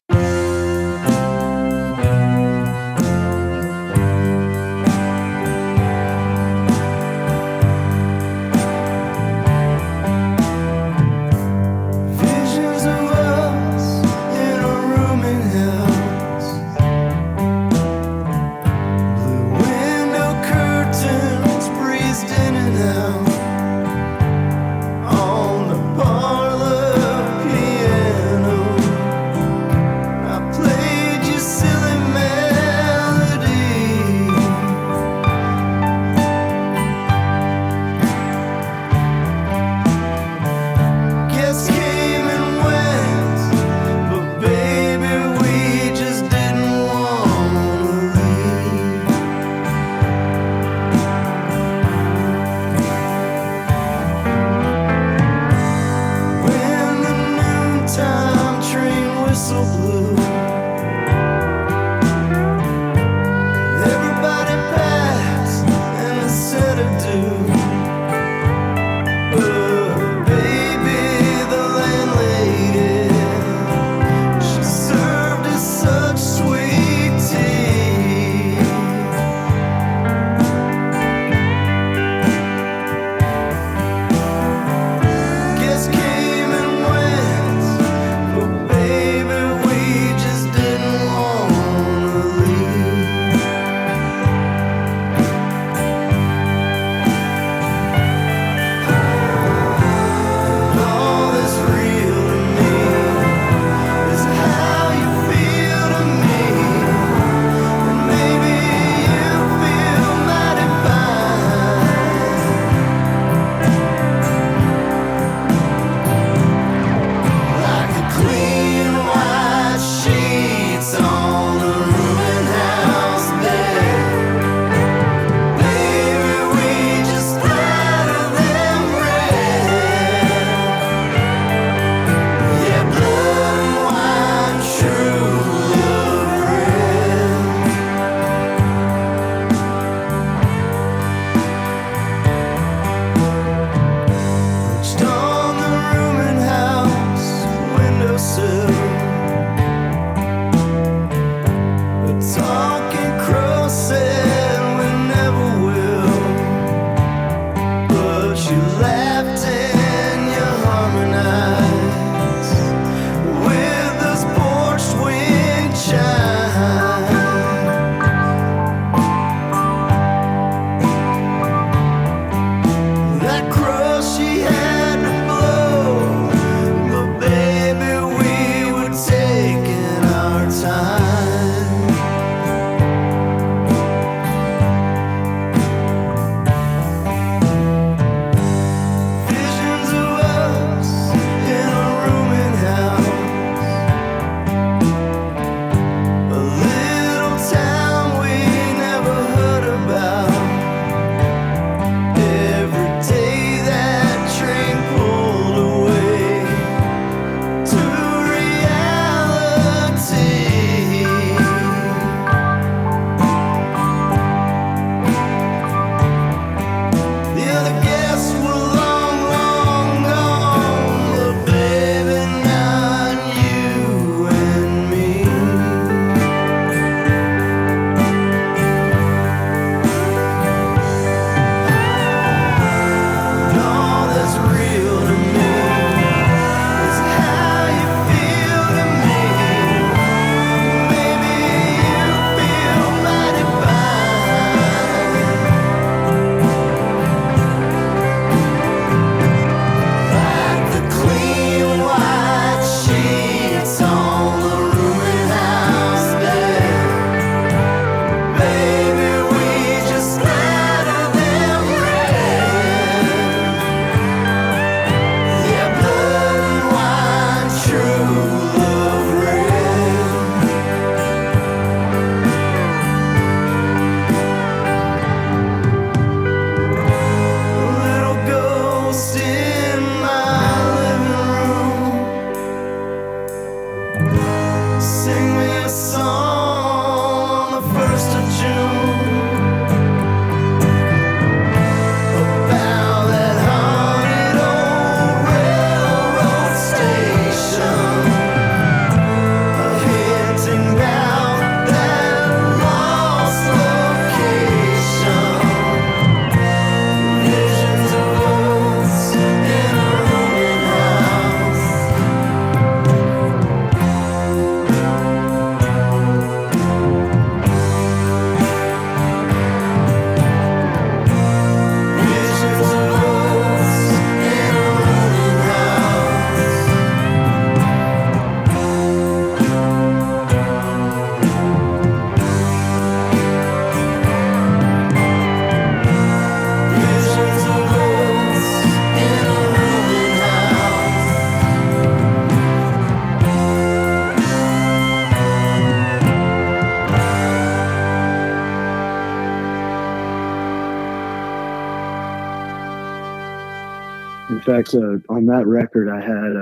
In fact, on that record, I had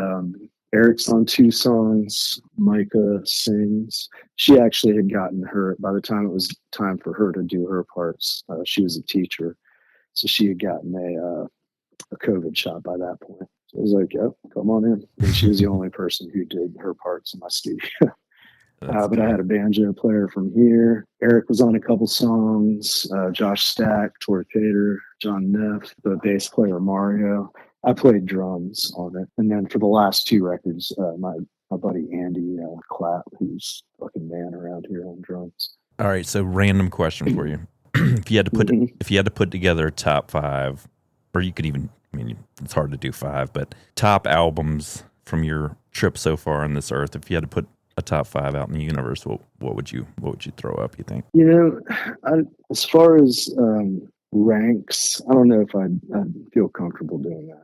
Eric's on 2 songs. Micah sings. She actually had gotten her, by the time it was time for her to do her parts, she was a teacher. So she had gotten a COVID shot by that point. So I was like, yep, come on in. And she was the only person who did her parts in my studio. But I had a banjo player from here. Eric was on a couple songs. Josh Stack, Tori Pater, John Neff, the bass player Mario. I played drums on it. And then for the last 2 records, my buddy Andy Clapp, who's fucking man around here on drums. All right, so random question for you. If you had to put together a top 5, or you could even, I mean, it's hard to do 5, but top albums from your trip so far on this earth, if you had to put a top 5 out in the universe, what would you throw up, you think? You know, as far as ranks, I don't know if I'd feel comfortable doing that.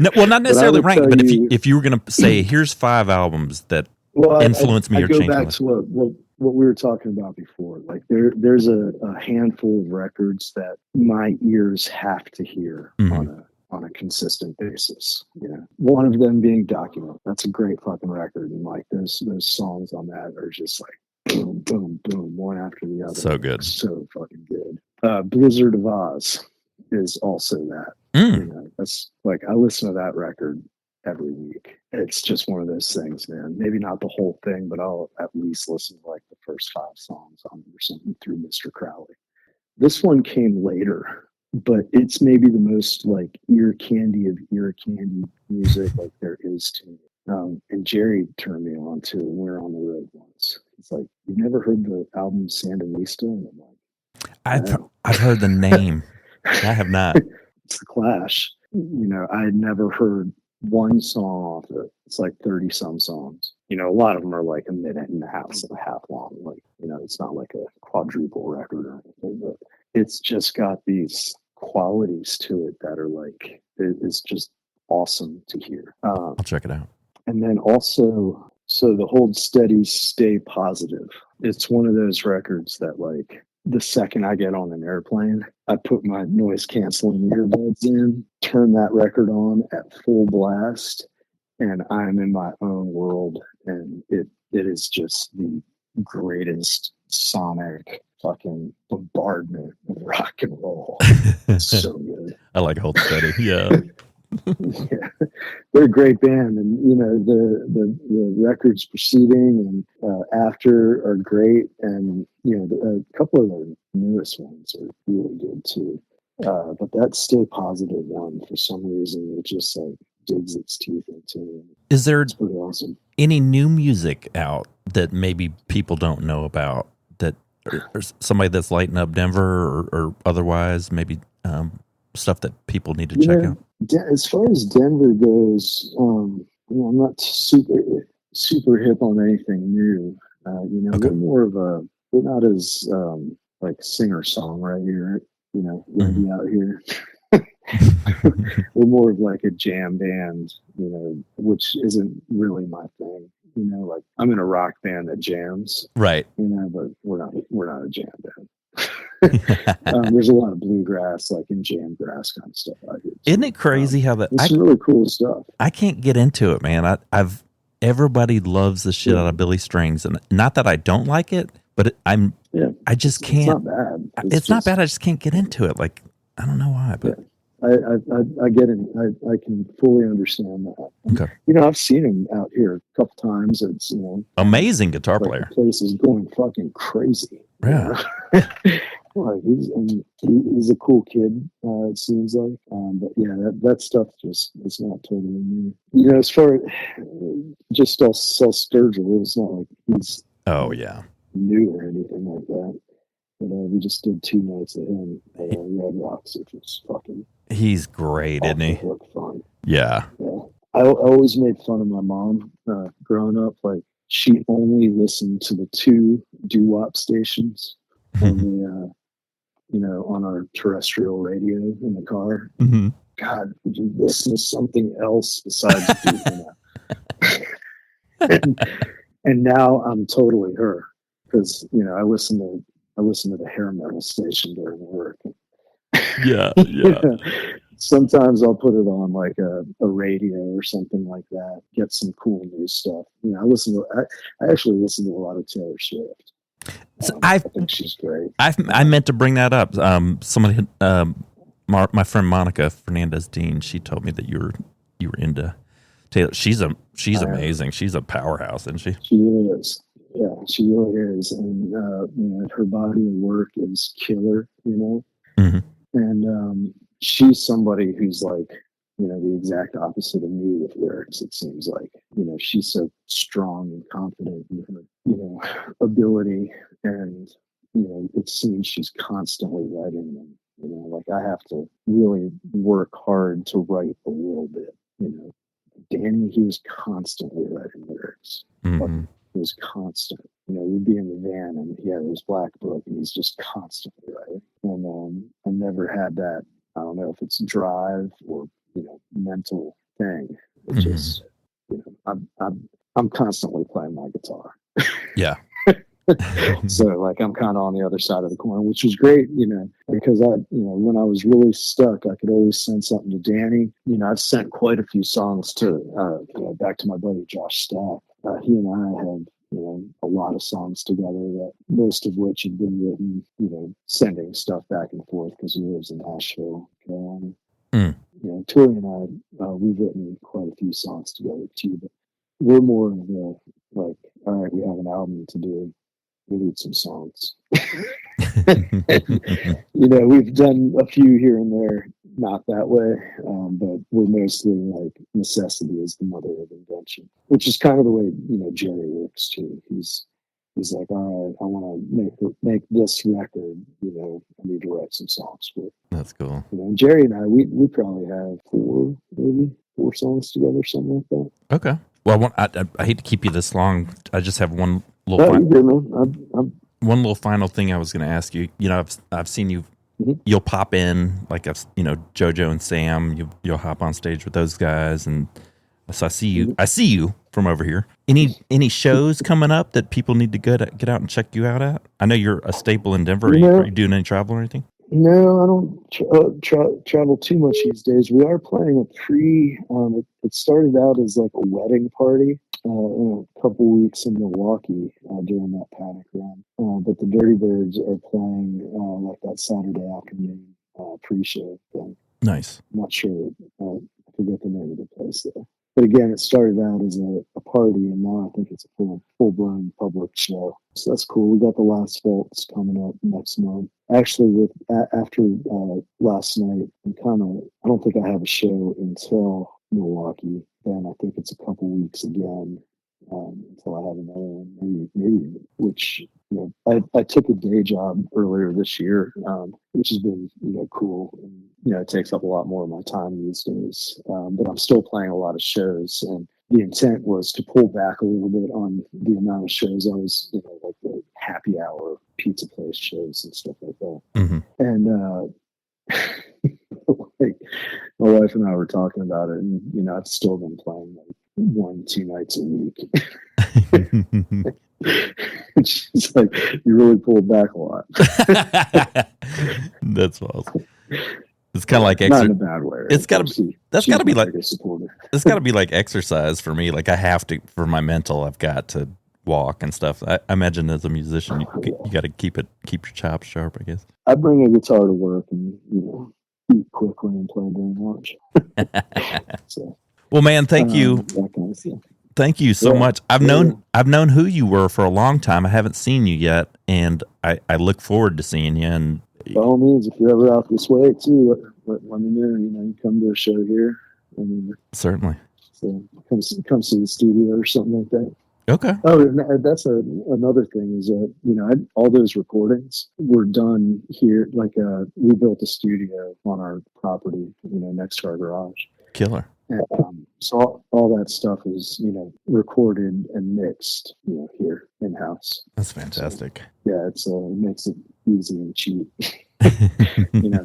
No, well, not necessarily ranked, but if you were going to say, here's 5 albums that influenced me or changed me. I go back to what we were talking about before. Like there's a handful of records that my ears have to hear on a consistent basis. You know, one of them being Document. That's a great fucking record, and like those songs on that are just like boom, boom, boom, one after the other. So good, so fucking good. Blizzard of Oz is also that. You know, that's like I listen to that record every week. It's just one of those things, man. Maybe not the whole thing, but I'll at least listen to like the first 5 songs on it or something through Mr. Crowley. This one came later, but it's maybe the most like ear candy of ear candy music like there is to me. And Jerry turned me on to when we were on the road once. It's like, you've never heard the album Sandinista? And I'm like, I've heard the name. I have not. It's the Clash. You know, I had never heard one song off it. It's like 30 some songs. You know, a lot of them are like a minute and a half long. Like, you know, it's not like a quadruple record or anything, but it's just got these qualities to it that are like, it's just awesome to hear. I'll check it out. And then also, so the Hold Steady, Stay Positive. It's one of those records that like, the second I get on an airplane, I put my noise canceling earbuds in, turn that record on at full blast, and I'm in my own world. And it is just the greatest sonic fucking bombardment of rock and roll. It's so good. I like Hold Steady. Yeah. Yeah, they're a great band, and you know the records preceding and after are great, and you know a couple of the newest ones are really good too. But that Stay Positive one, for some reason, it just like digs its teeth into me. Is there pretty awesome. Any new music out that maybe people don't know about, that or somebody that's lighting up Denver or otherwise, maybe stuff that people need to check out? As far as Denver goes, you know, I'm not super hip on anything new. You know, we're not as like singer-songwriter, you know, ready out here. We're more of like a jam band, you know, which isn't really my thing. You know, like I'm in a rock band that jams, right? You know, but we're not a jam band. There's a lot of bluegrass, like in jam grass kind of stuff out here. Isn't it crazy how that? It's really cool stuff. I can't get into it, man. Everybody loves the shit out of Billy Strings, and not that I don't like it, but I just can't. It's not bad. It's not bad. I just can't get into it. Like, I don't know why, but I get it. I can fully understand that. Okay. You know, I've seen him out here a couple times. It's, you know, amazing guitar player. The place is going fucking crazy. Yeah. Well, he's a cool kid, it seems like. But yeah, that stuff just is not totally me. You know, as far as just Sturgill, it's not like he's new or anything like that. But we just did 2 nights of him at Red Rocks, which was fucking. He's great, isn't he? Fun. Yeah. I always made fun of my mom growing up. Like, she only listened to the 2 doo-wop stations on the, you know, on our terrestrial radio in the car. Mm-hmm. God, would you listen to something else besides and now I'm totally her, because you know I listen to the hair metal station during work. Yeah. sometimes I'll put it on like a radio or something like that. Get some cool new stuff. You know, I actually listen to a lot of Taylor Swift. So I think she's great. I meant to bring that up. Somebody, my friend Monica Fernandez Dean, she told me that you were into Taylor. She's amazing. She's a powerhouse, isn't she? She really is. Yeah, she really is. And you know, her body of work is killer. You know, Mm-hmm. and she's somebody who's like, you know, the exact opposite of me with lyrics. It seems like, you know, she's so strong and confident in her, you know, ability, and you know, it seems she's constantly writing them. You know, like I have to really work hard to write a little bit. You know, Danny, he was constantly writing lyrics. Mm-hmm. It was constant. You know, we'd be in the van and he had his black book and he's just constantly writing. And I never had that. I don't know if it's drive or, you know, mental thing. It just, you know, I'm constantly playing my guitar. Yeah. So like I'm kind of on the other side of the coin, which was great, you know, because you know, when I was really stuck, I could always send something to Danny. You know, I've sent quite a few songs to, you know, back to my buddy Josh Stack. He and I have, you know, a lot of songs together, that most of which have been written, you know, sending stuff back and forth because he lives in Nashville, Carolina. You know, Tori and I, we've written quite a few songs together too, but we're more of the like, all right, we have an album to do. We need some songs. You know, we've done a few here and there, not that way, but we're mostly like necessity is the mother of invention, which is kind of the way, you know, Jerry works too. He's like, all right, I want to make this record. You know, I need to write some songs for it. That's cool. You know, and Jerry and I, we probably have four songs together, something like that. Okay. Well, I hate to keep you this long. I just have one Oh, little you good, man. one little final thing I was going to ask you. You know, I've seen you. Mm-hmm. You'll pop in like you know, Jojo and Sam. You'll hop on stage with those guys, and so I see you. Mm-hmm. I see you from over here. Any shows coming up that people need to get out and check you out at? I know you're a staple in Denver. Are you doing any travel or anything? No, I don't travel too much these days. We are playing a it started out as like a wedding party in a couple weeks in Milwaukee during that Panic run. But the Dirty Birds are playing like that Saturday afternoon pre-show thing. Nice. I'm not sure. I forget the name of the place there. But again, it started out as a party, and now I think it's a full-blown public show. So that's cool. We got the Last Waltz coming up next month. Actually, after last night, I don't think I have a show until Milwaukee. Then I think it's a couple weeks again until I have another one. Maybe which, you know, I took a day job earlier this year, which has been, you know, cool. And, you know, it takes up a lot more of my time these days. But I'm still playing a lot of shows, and the intent was to pull back a little bit on the amount of shows I was, you know, like the happy hour pizza place shows and stuff like that. Mm-hmm. And like my wife and I were talking about it, and you know, I've still been playing like 1-2 nights a week. She's like, you really pulled back a lot. That's awesome. It's kind of like not in a bad way. Right? It's got to be. That's got to be like. Supporter. It's got to be like exercise for me. Like I have to, for my mental, I've got to walk and stuff. I imagine as a musician, you got to keep your chops sharp, I guess. I bring a guitar to work and, you know, eat quickly and play during lunch. So, well, man, thank you. That kind of stuff. Thank you so much. I've known who you were for a long time. I haven't seen you yet, and I look forward to seeing you. And by all means, if you're ever out this way too, let me know. You know, you come to a show here. I mean, certainly. So come see the studio or something like that. Okay. Oh, and that's another thing is that, you know, all those recordings were done here. Like we built a studio on our property, you know, next to our garage. Killer. And, so all that stuff is, you know, recorded and mixed, you know, here in house. That's fantastic. So, yeah, it makes it easy and cheap. You know,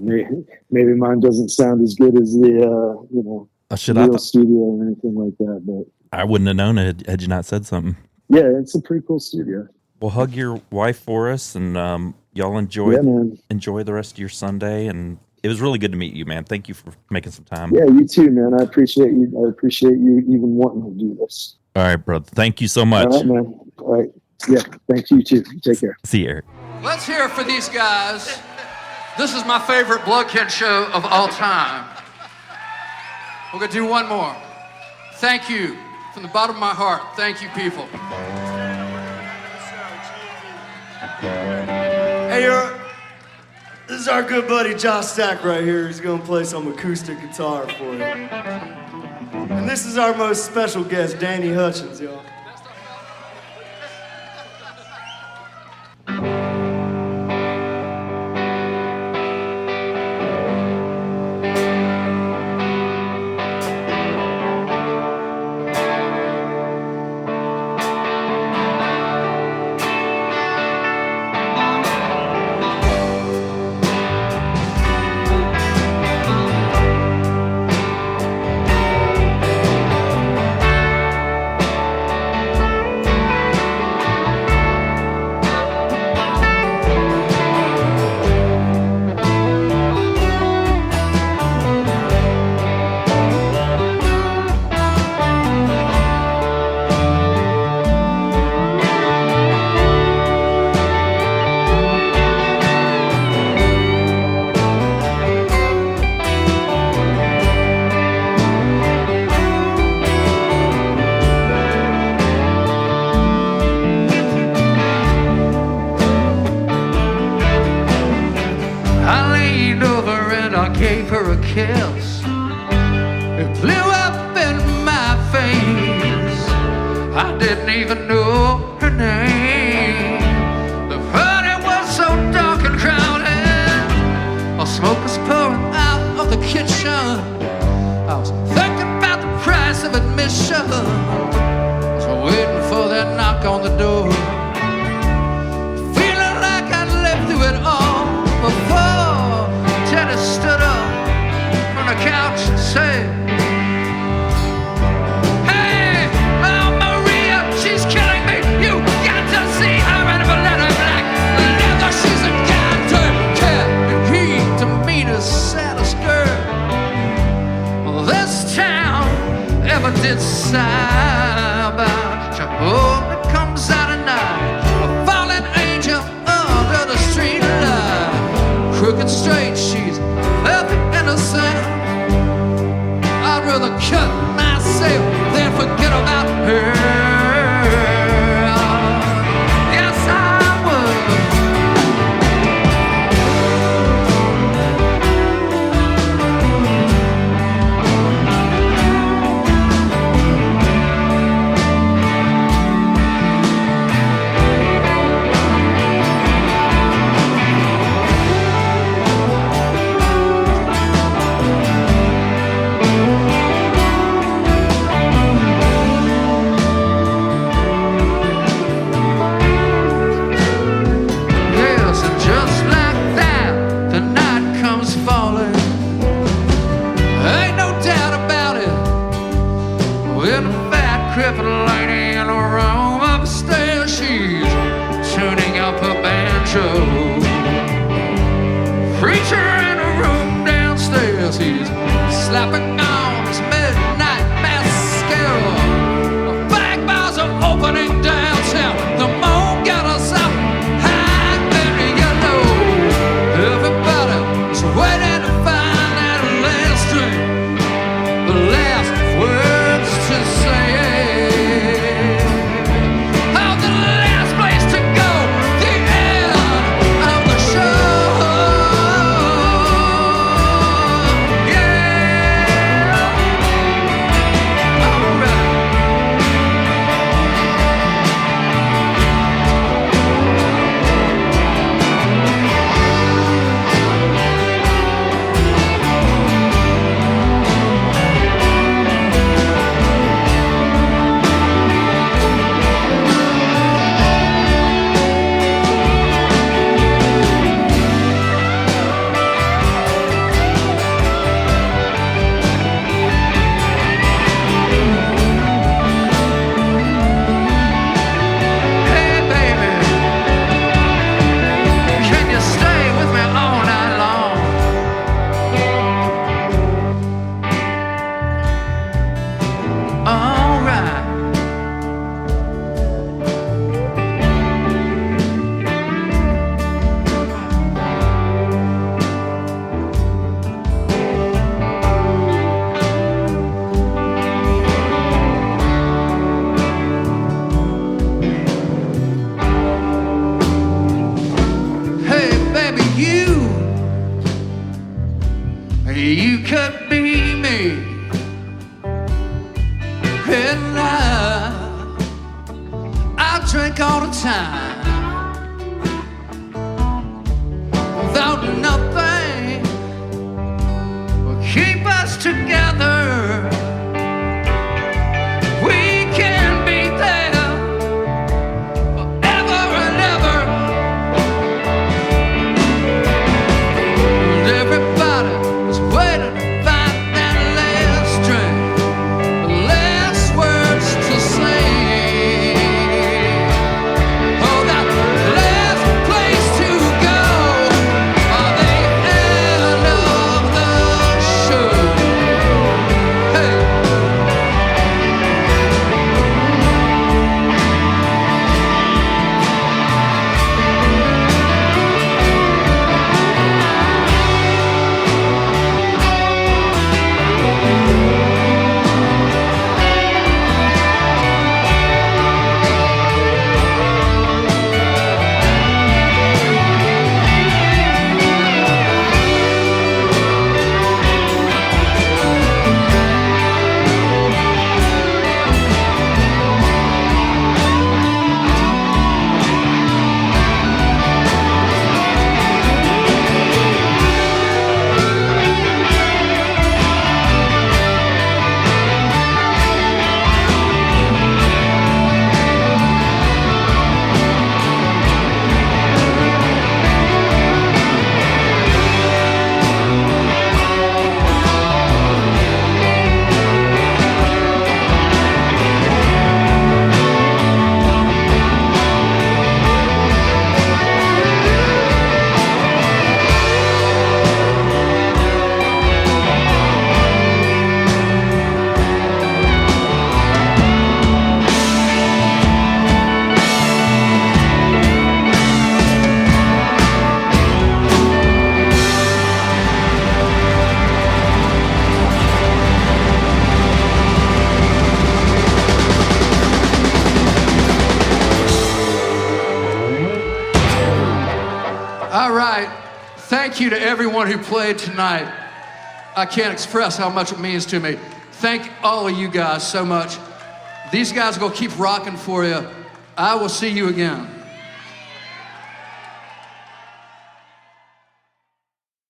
maybe mine doesn't sound as good as the you know, real studio or anything like that, but I wouldn't have known it had you not said something. Yeah, it's a pretty cool studio. Well, hug your wife for us, and y'all enjoy the rest of your Sunday. And it was really good to meet you, man. Thank you for making some time. Yeah, you too, man. I appreciate you. I appreciate you even wanting to do this. All right, brother. Thank you so much. All right, man. All right. Yeah, thank you too. Take care. See you, Eric. Let's hear it for these guys. This is my favorite Bloodkin show of all time. We're going to do one more. Thank you. From the bottom of my heart, thank you, people. Hey, this is our good buddy Josh Stack right here. He's going to play some acoustic guitar for you. And this is our most special guest, Danny Hutchins, y'all. Gave her a kiss. It blew up in my face. I didn't even know her name. The party was so dark and crowded. While smoke was pouring out of the kitchen, I was thinking about the price of admission. I was waiting for that knock on the door, feeling like I'd lived through it all before. Teddy stood up from the couch and said, "Hey, oh Maria, she's killing me. You got to see her in a leather black leather. She's a goddamn cat, and he to me the saddest girl this town ever did sigh about. She only comes out at night, a fallen angel under the street light, crooked straight. She's perfect innocent. I'd rather cut myself than forget about her. Yes, I would. You could be me, and I drink all the time without nothing will keep us together. We can be there forever and ever. And everybody was waiting to find that last drink, the last words to say. Oh, that last place to go, or the end of the show. Hey. All right. Thank you to everyone who played tonight. I can't express how much it means to me. Thank all of you guys so much. These guys are going to keep rocking for you. I will see you again.